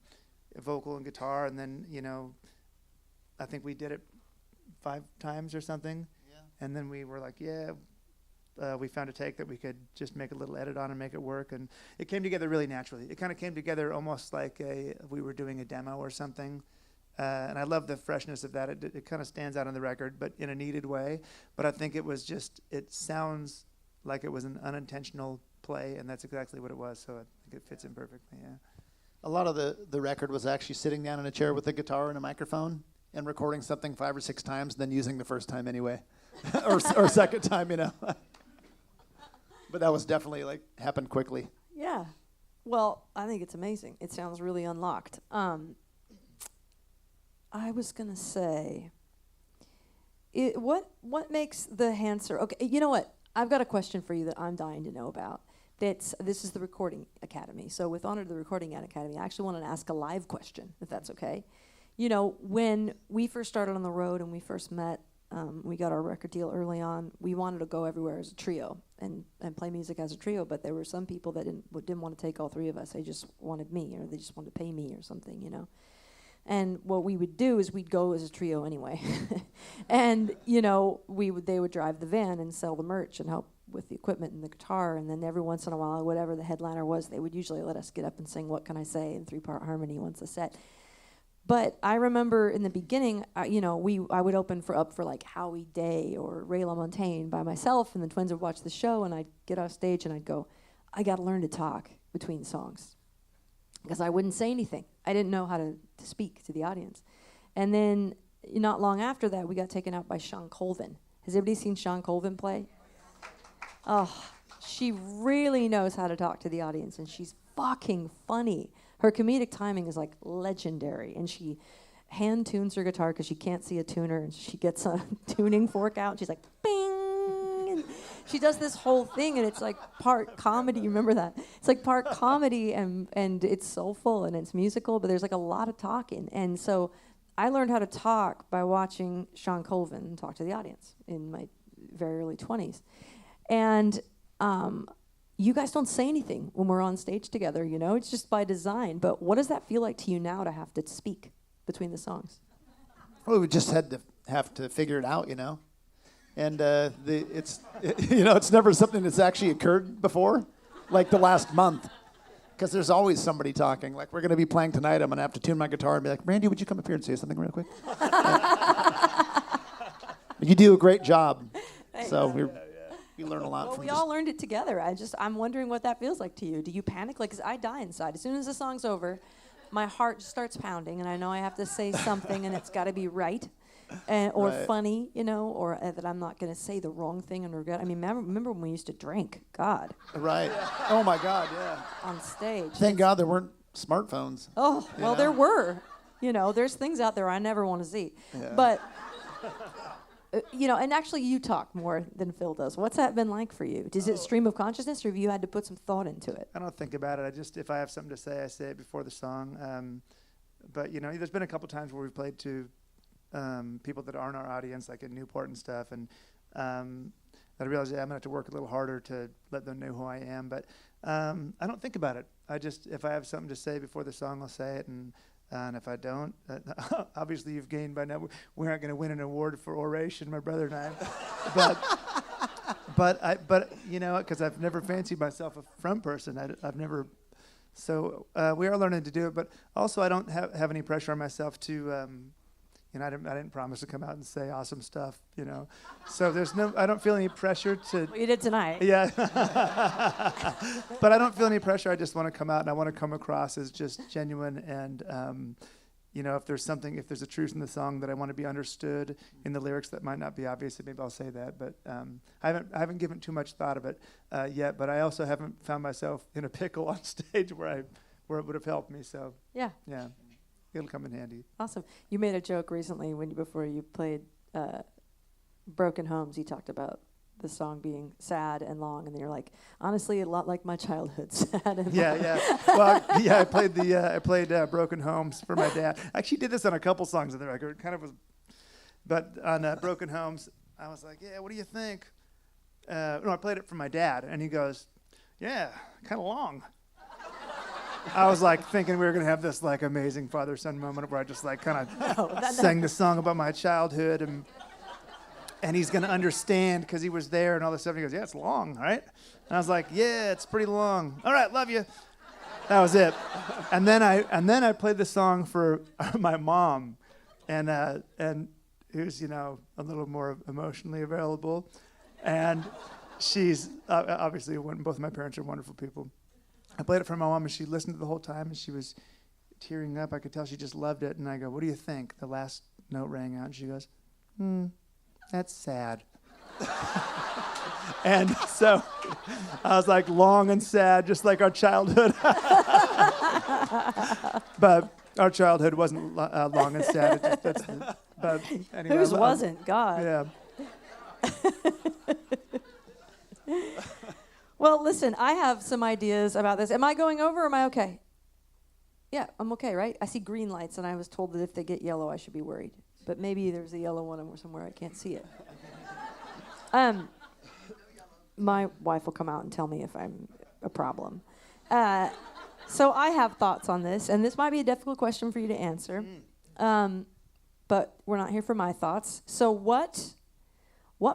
vocal and guitar, and then, you know, I think we did it 5 times or something. Yeah. And then we were like, we found a take that we could just make a little edit on and make it work, and it came together really naturally. It kind of came together almost like we were doing a demo or something. And I love the freshness of that. It kind of stands out on the record, but in a needed way. But I think it sounds like it was an unintentional play, and that's exactly what it was. So I think it fits in perfectly. Yeah. A lot of the record was actually sitting down in a chair with a guitar and a microphone and recording something 5 or 6 times, then using the first time anyway, or second time, you know. But that was definitely like happened quickly. Yeah. Well, I think it's amazing. It sounds really unlocked. I was gonna say, what makes the Hanseroth? Okay, you know what? I've got a question for you that I'm dying to know about. This is the Recording Academy. So with honor to the Recording Academy, I actually want to ask a live question, if that's okay. You know, when we first started on the road and we first met, we got our record deal early on. We wanted to go everywhere as a trio and play music as a trio, but there were some people that didn't want to take all three of us. They just wanted me, or they just wanted to pay me or something, you know. And what we would do is we'd go as a trio anyway. And, you know, they would drive the van and sell the merch and help with the equipment and the guitar. And then every once in a while, whatever the headliner was, they would usually let us get up and sing What Can I Say in 3-part harmony once a set. But I remember in the beginning, you know, I would open up for like Howie Day or Ray LaMontagne by myself, and the Twins would watch the show, and I'd get off stage and I'd go, I got to learn to talk between songs. Because I wouldn't say anything. I didn't know how to speak to the audience. And then not long after that, we got taken out by Sean Colvin. Has everybody seen Sean Colvin play? Oh, she really knows how to talk to the audience, and she's fucking funny. Her comedic timing is like legendary, and she hand tunes her guitar because she can't see a tuner, and she gets a tuning fork out, and she's like, bing! And she does this whole thing, and it's like part comedy. You remember that? It's like part comedy, and it's soulful, and it's musical, but there's like a lot of talking. And so I learned how to talk by watching Sean Colvin talk to the audience in my very early 20s. And you guys don't say anything when we're on stage together, you know? It's just by design. But what does that feel like to you now to have to speak between the songs? Well, we just have to figure it out, you know? And it's never something that's actually occurred before, like the last month. Because there's always somebody talking. Like, we're going to be playing tonight. I'm going to have to tune my guitar and be like, Brandi, would you come up here and say something real quick? You do a great job. Thanks. So we learn a lot Well, from we all learned it together. I'm wondering what that feels like to you. Do you panic? Like, 'cause I die inside. As soon as the song's over, my heart just starts pounding, and I know I have to say something, and it's got to be right. Or Right. funny, you know, or that I'm not going to say the wrong thing and regret. I mean, remember when we used to drink? God. Right. Oh, my God, yeah. On stage. Thank God there weren't smartphones. Oh, well, there were. You know, there's things out there I never want to see. Yeah. But, you know, and actually you talk more than Phil does. What's that been like for you? Is it stream of consciousness, or have you had to put some thought into it? I don't think about it. If I have something to say, I say it before the song. But, you know, there's been a couple times where we've played to people that aren't our audience, like in Newport and stuff, and I realized I'm gonna have to work a little harder to let them know who I am. But I don't think about it. If I have something to say before the song, I'll say it, and if I don't, obviously you've gained by now. We aren't going to win an award for oration, my brother and I, but you know, because I've never fancied myself a front person. I've never. So we are learning to do it, but also I don't have any pressure on myself to. You know, I didn't promise to come out and say awesome stuff, you know. So I don't feel any pressure to. Well, you did tonight. Yeah. But I don't feel any pressure. I just want to come out, and I want to come across as just genuine. And, you know, if there's a truth in the song that I want to be understood in the lyrics that might not be obvious, maybe I'll say that. But I haven't given too much thought of it yet. But I also haven't found myself in a pickle on stage where it would have helped me. So Yeah. It'll come in handy. Awesome. You made a joke recently before you played Broken Homes. You talked about the song being sad and long, and then you're like, honestly, a lot like my childhood, sad and long. Yeah. Well, yeah, I played Broken Homes for my dad. I actually did this on a couple songs of the record. Kind of was, but on Broken Homes, I was like, yeah, what do you think? No, I played it for my dad, and he goes, yeah, kind of long. I was like thinking we were going to have this like amazing father-son moment where I just like kind of sang the song about my childhood, and he's going to understand because he was there and all this stuff. And he goes, yeah, it's long, right? And I was like, yeah, it's pretty long. All right, love you. That was it. And then I played the song for my mom, and who's, you know, a little more emotionally available, and she's obviously both of my parents are wonderful people. I played it for my mom, and she listened to the whole time, and she was tearing up. I could tell she just loved it. And I go, what do you think? The last note rang out, and she goes, that's sad. And so I was like, long and sad, just like our childhood. But our childhood wasn't long and sad. But anyway, Whose wasn't? God. Yeah. Well, listen, I have some ideas about this. Am I going over or am I okay? Yeah, I'm okay, right? I see green lights, and I was told that if they get yellow, I should be worried. but maybe there's a yellow one somewhere I can't see it. My wife will come out and tell me if I'm a problem. So I have thoughts on this, and this might be a difficult question for you to answer, but we're not here for my thoughts. So what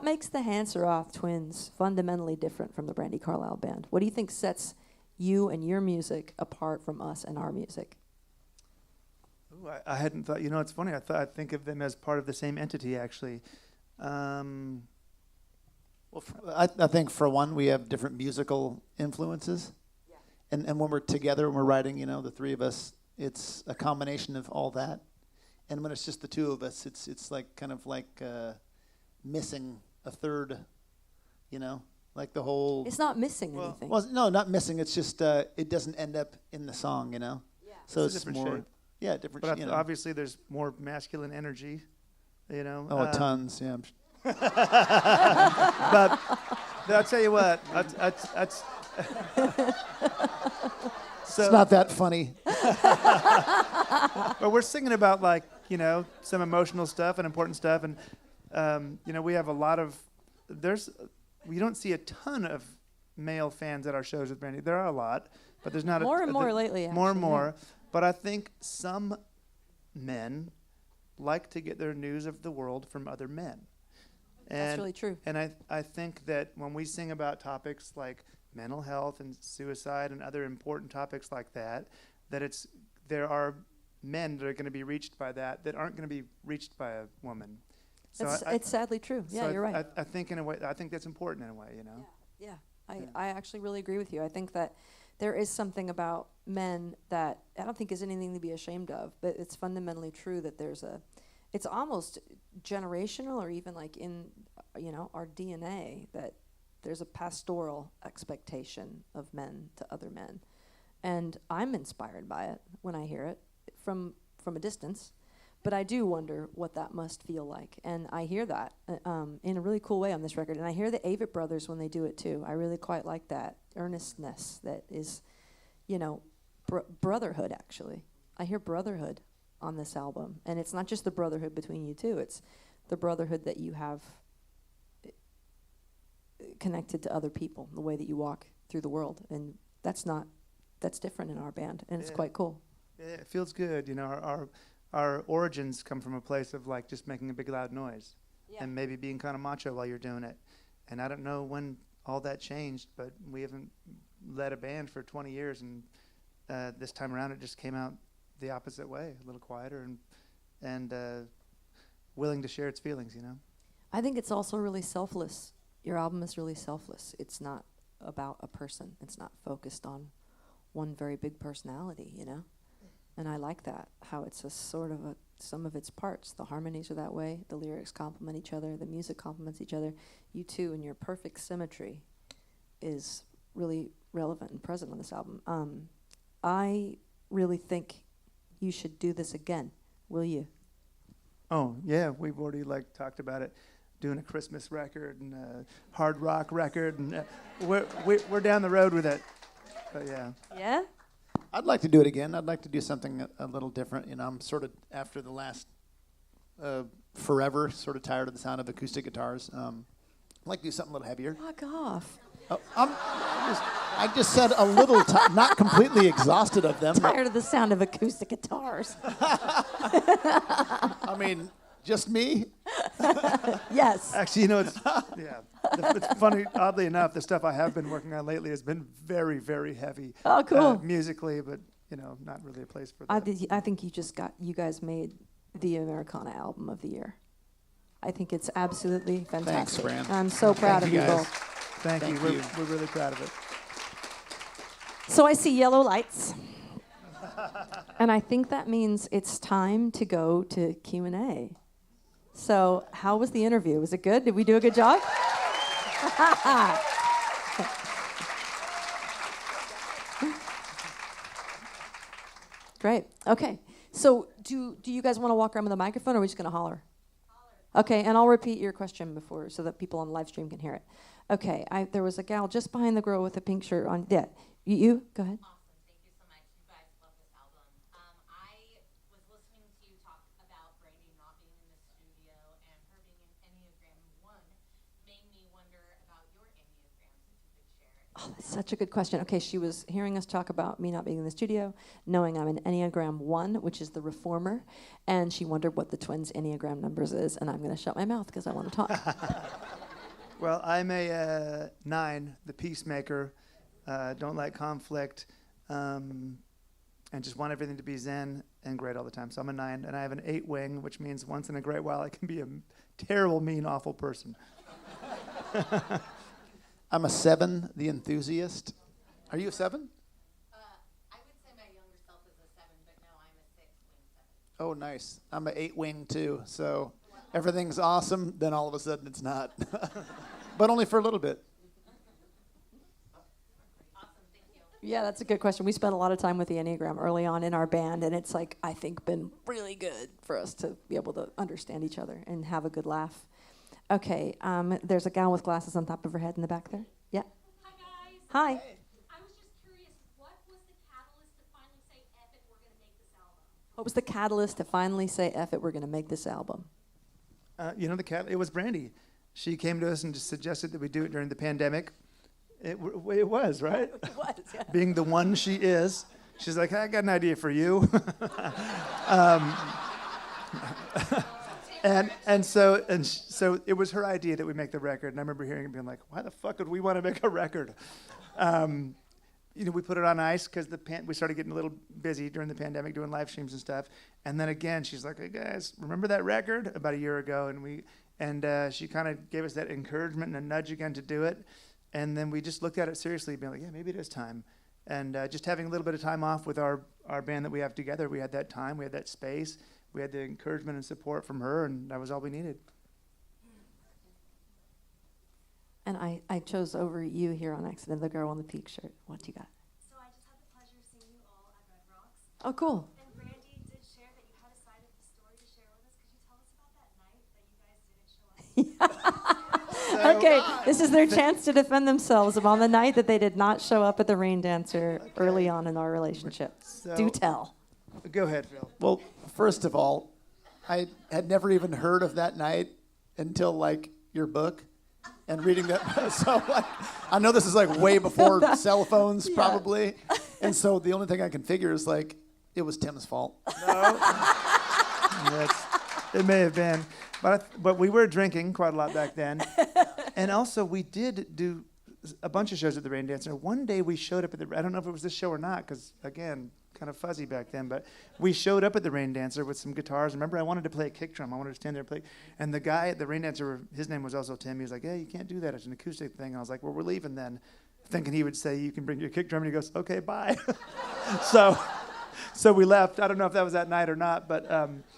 makes the Hanseroth Twins fundamentally different from the Brandi Carlile Band? What do you think sets you and your music apart from us and our music? Ooh, I hadn't thought. You know, it's funny. I think of them as part of the same entity, actually. Well, I think for one, we have different musical influences. Yeah. And when we're together, when we're writing, you know, the three of us, it's a combination of all that. And when it's just the two of us, it's like kind of like missing a third, you know, like the whole. It's not missing anything. Well, no, not missing. It's just it doesn't end up in the song, you know. Yeah. So it's more. Shape. Yeah, different. But obviously, there's more masculine energy, you know. Oh, tons. Yeah. But I'll tell you what. That's so it's not that funny. But we're singing about, like, you know, some emotional stuff and important stuff, and you know, we have a lot of. We don't see a ton of male fans at our shows with Brandi. There are a lot, but there's not more and more lately. More and actually, more. Yeah. But I think some men like to get their news of the world from other men. And that's really true. And I think that when we sing about topics like mental health and suicide and other important topics like that, there are men that are going to be reached by that aren't going to be reached by a woman. So it's sadly true. Yeah, so you're right. I think in a way, I think that's important in a way, you know. Yeah. I actually really agree with you. I think that there is something about men that I don't think is anything to be ashamed of, but it's fundamentally true that it's almost generational, or even like in, you know, our DNA, that there's a pastoral expectation of men to other men. And I'm inspired by it when I hear it from a distance. But I do wonder what that must feel like. And I hear that in a really cool way on this record. And I hear the Avett Brothers when they do it too. I really quite like that earnestness that is, you know, brotherhood, actually. I hear brotherhood on this album. And it's not just the brotherhood between you two. It's the brotherhood that you have connected to other people, the way that you walk through the world. And that's different in our band. And it's quite cool. Yeah, it feels good. You know, our origins come from a place of, like, just making a big loud noise and maybe being kind of macho while you're doing it. And I don't know when all that changed, but we haven't led a band for 20 years, and this time around it just came out the opposite way, a little quieter and willing to share its feelings, you know. I think it's also really selfless. Your album is really selfless. It's not about a person. It's not focused on one very big personality, you know. And I like that, how it's a sort of some of its parts. The harmonies are that way. The lyrics complement each other. The music complements each other. You two and your perfect symmetry is really relevant and present on this album. I really think you should do this again. Will you? Oh, yeah. We've already, like, talked about it, doing a Christmas record and a hard rock record. And we're down the road with it. But, yeah. Yeah? I'd like to do it again. I'd like to do something a little different. You know, I'm sort of, after the last forever, sort of tired of the sound of acoustic guitars. I'd like to do something a little heavier. Fuck off. Oh, I just said a little, not completely exhausted of them. Tired of the sound of acoustic guitars. I mean, just me? Yes. Actually, you know, it's funny, oddly enough, the stuff I have been working on lately has been very, very heavy. Oh, cool. Musically, but, you know, not really a place for that. I think you guys made the Americana album of the year. I think it's absolutely fantastic. Thanks, Fran. I'm so proud of you both. Thank you. We're really proud of it. So I see yellow lights. And I think that means it's time to go to Q&A. So how was the interview? Was it good? Did we do a good job? Great. Okay. So do you guys want to walk around with a microphone, or are we just going to holler? Okay, and I'll repeat your question before so that people on the live stream can hear it. Okay, there was a gal just behind the girl with a pink shirt on. Yeah, you go ahead. Awesome, thank you so much. You guys love this album. I was listening to you talk about Brandi not being in this made me wonder about your Enneagrams, if you could share it. Oh, that's such a good question. Okay, she was hearing us talk about me not being in the studio, knowing I'm an Enneagram 1, which is the reformer, and she wondered what the twins' Enneagram numbers is, and I'm going to shut my mouth because I want to talk. Well, I'm a 9, the peacemaker. Don't like conflict, and just want everything to be zen and great all the time. So I'm a 9, and I have an 8 wing, which means once in a great while I can be a terrible, mean, awful person. I'm a 7, the enthusiast. Are you a 7? I would say my younger self is a 7, but no, I'm a 6, wing 7. Oh, nice. I'm an 8 wing too. So everything's awesome, then all of a sudden it's not. But only for a little bit. Awesome, thank you. Yeah, that's a good question. We spent a lot of time with the Enneagram early on in our band, and it's like, I think, been really good for us to be able to understand each other and have a good laugh. Okay, there's a gal with glasses on top of her head in the back there. Yeah. Hi, guys. Hi. I was just curious, what was the catalyst to finally say, F it, we're going to make this album? What was the catalyst to finally say, F it, we're going to make this album? It was Brandi. She came to us and just suggested that we do it during the pandemic. It was, right? It was, yeah. Being the one she is, she's like, I got an idea for you. So it was her idea that we make the record, and I remember hearing it being like, why the fuck would we want to make a record? We put it on ice because we started getting a little busy during the pandemic doing live streams and stuff. And then again, she's like, hey guys, remember that record about a year ago? And she kind of gave us that encouragement and a nudge again to do it. And then we just looked at it seriously, being like, yeah, maybe it is time. And just having a little bit of time off with our band that we have together, we had that time, we had that space, we had the encouragement and support from her, and that was all we needed. And I chose over you here on accident, the girl in the pink shirt. What do you got? So I just had the pleasure of seeing you all at Red Rocks. Oh, cool. And Brandi did share that you had a side of the story to share with us. Could you tell us about that night that you guys didn't show up? Okay, this is their chance to defend themselves on the night that they did not show up at the Rain Dancer early on in our relationship. Do tell. Go ahead, Phil. Well, first of all, I had never even heard of that night until like your book and reading that. So like, I know this is like way before cell phones probably. And so the only thing I can figure is like, it was Tim's fault. No. It may have been. But we were drinking quite a lot back then. And also we did do a bunch of shows at the Rain Dancer. One day we showed up at I don't know if it was this show or not, because again, kind of fuzzy back then, but we showed up at the Rain Dancer with some guitars. Remember, I wanted to play a kick drum. I wanted to stand there and play. And the guy at the Rain Dancer, his name was also Tim. He was like, "Yeah, you can't do that. It's an acoustic thing." And I was like, "Well, we're leaving then," thinking he would say, "You can bring your kick drum." And he goes, "Okay, bye." So we left. I don't know if that was that night or not, but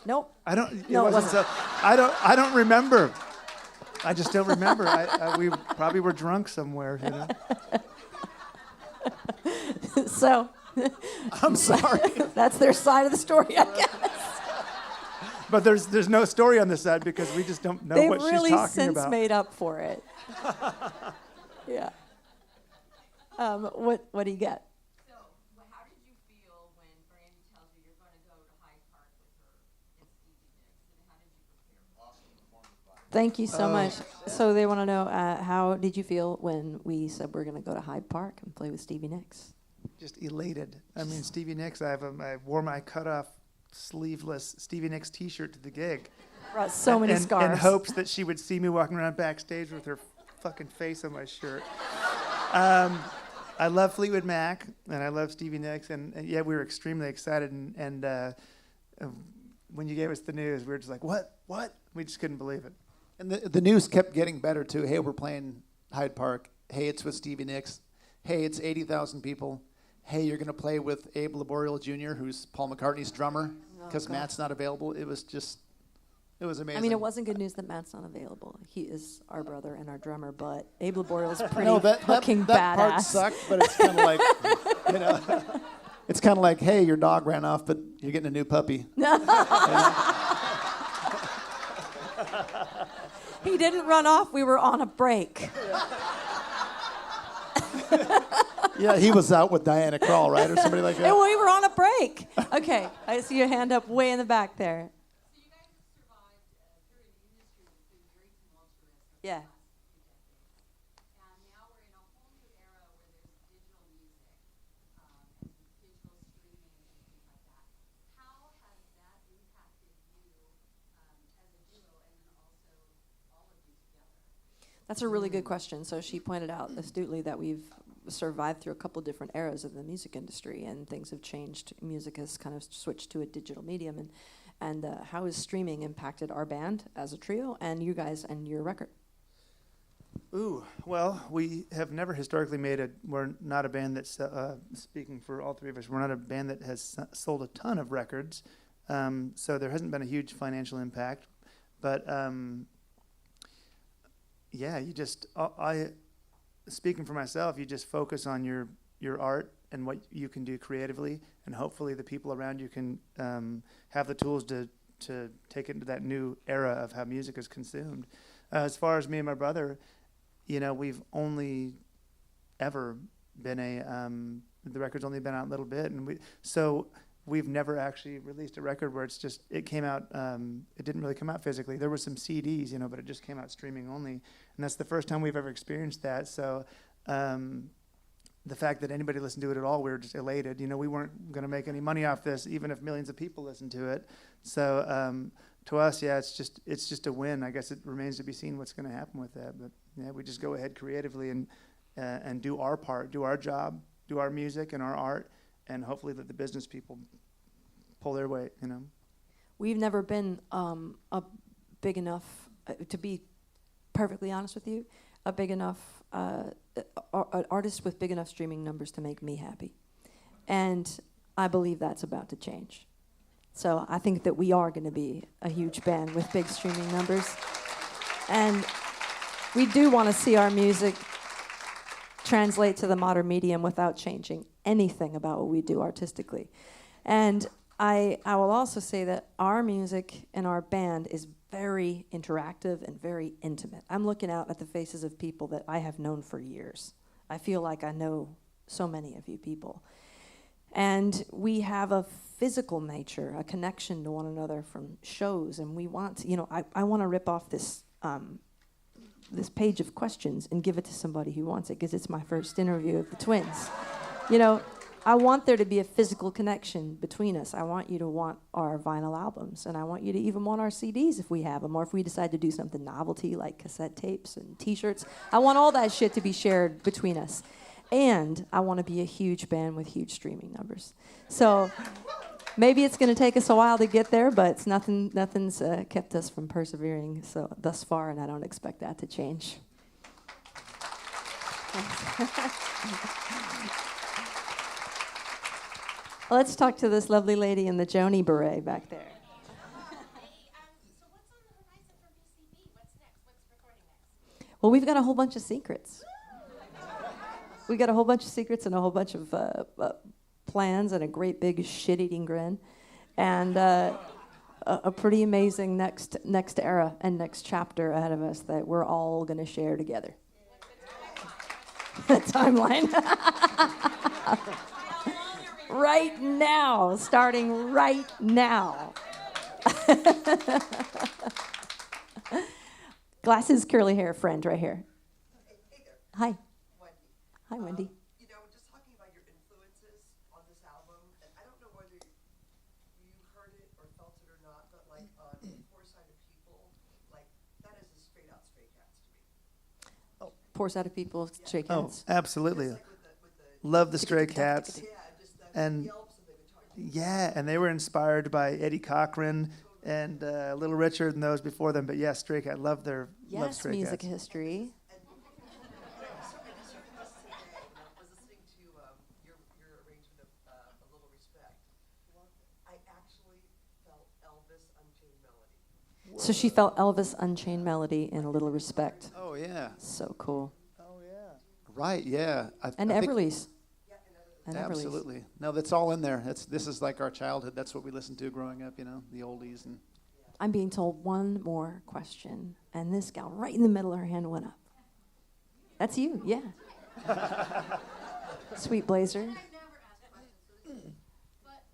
Nope. I don't. No, it wasn't. So, I don't remember. I just don't remember. We probably were drunk somewhere. So. I'm sorry. That's their side of the story, I guess. But there's no story on this side because we just don't know They've what she's really talking since about. made up for it. Yeah. What do you get? So, how did you feel when Brandi tells you you're going to go to Hyde Park with her and Stevie Nicks, and how did you prepare? Thank you so much. So they want to know, how did you feel when we said we're going to go to Hyde Park and play with Stevie Nicks? Just elated. I mean, Stevie Nicks. I wore my cut-off, sleeveless Stevie Nicks T-shirt to the gig. Brought so many scarves. In hopes that she would see me walking around backstage with her fucking face on my shirt. I love Fleetwood Mac and I love Stevie Nicks, and yeah, we were extremely excited. And when you gave us the news, we were just like, "What? What?" We just couldn't believe it. And the news kept getting better too. Hey, we're playing Hyde Park. Hey, it's with Stevie Nicks. Hey, it's 80,000 people. Hey, you're going to play with Abe Laboriel Jr., who's Paul McCartney's drummer, because Matt's not available. It was amazing. I mean, it wasn't good news that Matt's not available. He is our brother and our drummer, but Abe Laboriel's pretty fucking badass. That part sucked, but it's kind of like, it's kind of like, hey, your dog ran off, but you're getting a new puppy. He didn't run off. We were on a break. Yeah, he was out with Diana Krall, right, or somebody like that. And we were on a break. Okay, I see your hand up way in the back there. So you guys have survived a period of the industry that's been very tumultuous. Yeah. That's a really good question. So she pointed out astutely that we've survived through a couple different eras of the music industry, and things have changed. Music has kind of switched to a digital medium, and how has streaming impacted our band as a trio and you guys and your record? Ooh, well, we have never historically we're not a band that's, speaking for all three of us, we're not a band that has sold a ton of records, so there hasn't been a huge financial impact, but yeah, you just, speaking for myself, you just focus on your art and what you can do creatively, and hopefully the people around you can have the tools to take it into that new era of how music is consumed. As far as me and my brother, you know, we've only ever been the record's only been out a little bit, and we've never actually released a record where it came out, it didn't really come out physically. There were some CDs, you know, but it just came out streaming only, and that's the first time we've ever experienced that. So the fact that anybody listened to it at all, we were just elated. You know, we weren't going to make any money off this, even if millions of people listened to it. So to us, yeah, it's just a win. I guess it remains to be seen what's going to happen with that. But yeah, we just go ahead creatively and do our part, do our job, do our music and our art, and hopefully let the business people pull their weight. You know, We've never been a big enough, to be perfectly honest with you, a big enough an artist with big enough streaming numbers to make me happy, and I believe that's about to change. So I think that we are going to be a huge band with big streaming numbers. And we do want to see our music translate to the modern medium without changing anything about what we do artistically. And I will also say that our music and our band is very interactive and very intimate. I'm looking out at the faces of people that I have known for years. I feel like I know so many of you people. And we have a physical nature, a connection to one another from shows, and we want to, you know, I want to rip off this this page of questions and give it to somebody who wants it, because it's my first interview of the Twins. You know, I want there to be a physical connection between us. I want you to want our vinyl albums, and I want you to even want our CDs if we have them, or if we decide to do something novelty like cassette tapes and T-shirts. I want all that shit to be shared between us. And I want to be a huge band with huge streaming numbers. So maybe it's going to take us a while to get there, but it's nothing's kept us from persevering thus far, and I don't expect that to change. Let's talk to this lovely lady in the Joni beret back there. Hey, so what's on the horizon for BCB? What's next? What's recording next? Well, we've got a whole bunch of secrets. We got a whole bunch of secrets and a whole bunch of plans and a great big shit-eating grin, and a pretty amazing next era and next chapter ahead of us that we're all going to share together. The timeline. Right now, starting right now. Glasses, curly hair friend right here. Hey there, Hi. Wendy. Hi, Wendy. You know, just talking about your influences on this album, and I don't know whether you heard it or felt it or not, but like on Poor Side of People, like that is a straight out Stray Cats to me. Poor Side of People, Stray oh, Cats. absolutely. Just like with the Love the Stray Cats. yeah, just the And yelps and the guitar. yeah, and they were inspired by Eddie Cochran and Little Richard and those before them. But yes, Stray Cat, love Yes, Stray music Cats. history. So I just heard this today, and I was listening to your arrangement of A Little Respect. I actually felt Elvis Unchained Melody. So she felt Elvis Unchained Melody in A Little Respect. Oh, yeah. So cool. Oh yeah. Right, yeah. And I think- Everly's. And Everly's. Absolutely. No, that's all in there. This is like our childhood. That's what we listened to growing up, you know, the oldies. And I'm being told one more question, and this gal right in the middle, her hand went up. That's you, yeah. Sweet Blazer. I never ask questions, but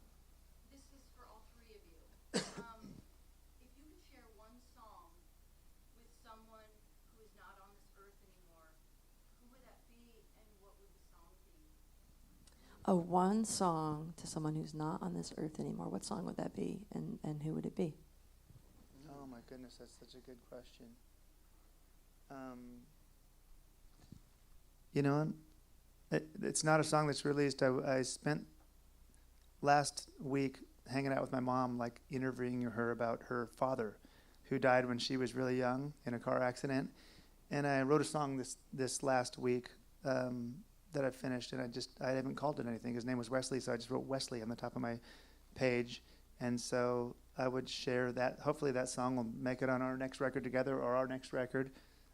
this is for all three of you. If you could share one song with someone who is not on this earth anymore, who would that be, and what would the song be? One song to someone who's not on this earth anymore. What song would that be, and who would it be? Oh my goodness, that's such a good question. you know, it's not a song that's released. I spent last week hanging out with my mom, like interviewing her about her father, who died when she was really young in a car accident. And I wrote a song this last week that I finished, and I haven't called it anything. His name was Wesley, so I just wrote Wesley on the top of my page. And so I would share that. Hopefully that song will make it on our next record together, or our next record.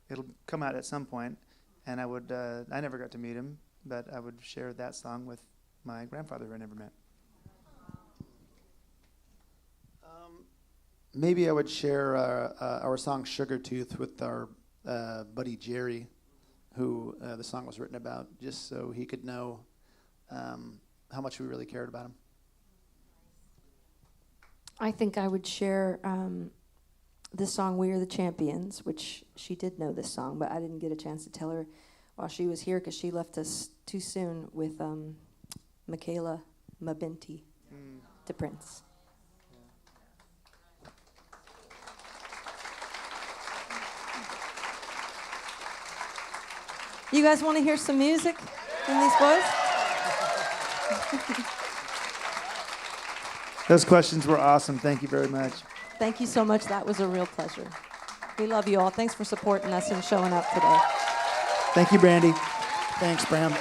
It'll come out at some point. And I never got to meet him, but I would share that song with my grandfather who I never met. Maybe I would share our song Sugar Tooth with our buddy Jerry, who the song was written about, just so he could know how much we really cared about him. I think I would share this song, We Are the Champions, which she did know this song, but I didn't get a chance to tell her while she was here because she left us too soon with Michaela Mabinti to Prince. You guys want to hear some music from these boys? Those questions were awesome. Thank you very much. Thank you so much. That was a real pleasure. We love you all. Thanks for supporting us and showing up today. Thank you, Brandi. Thanks, Bram.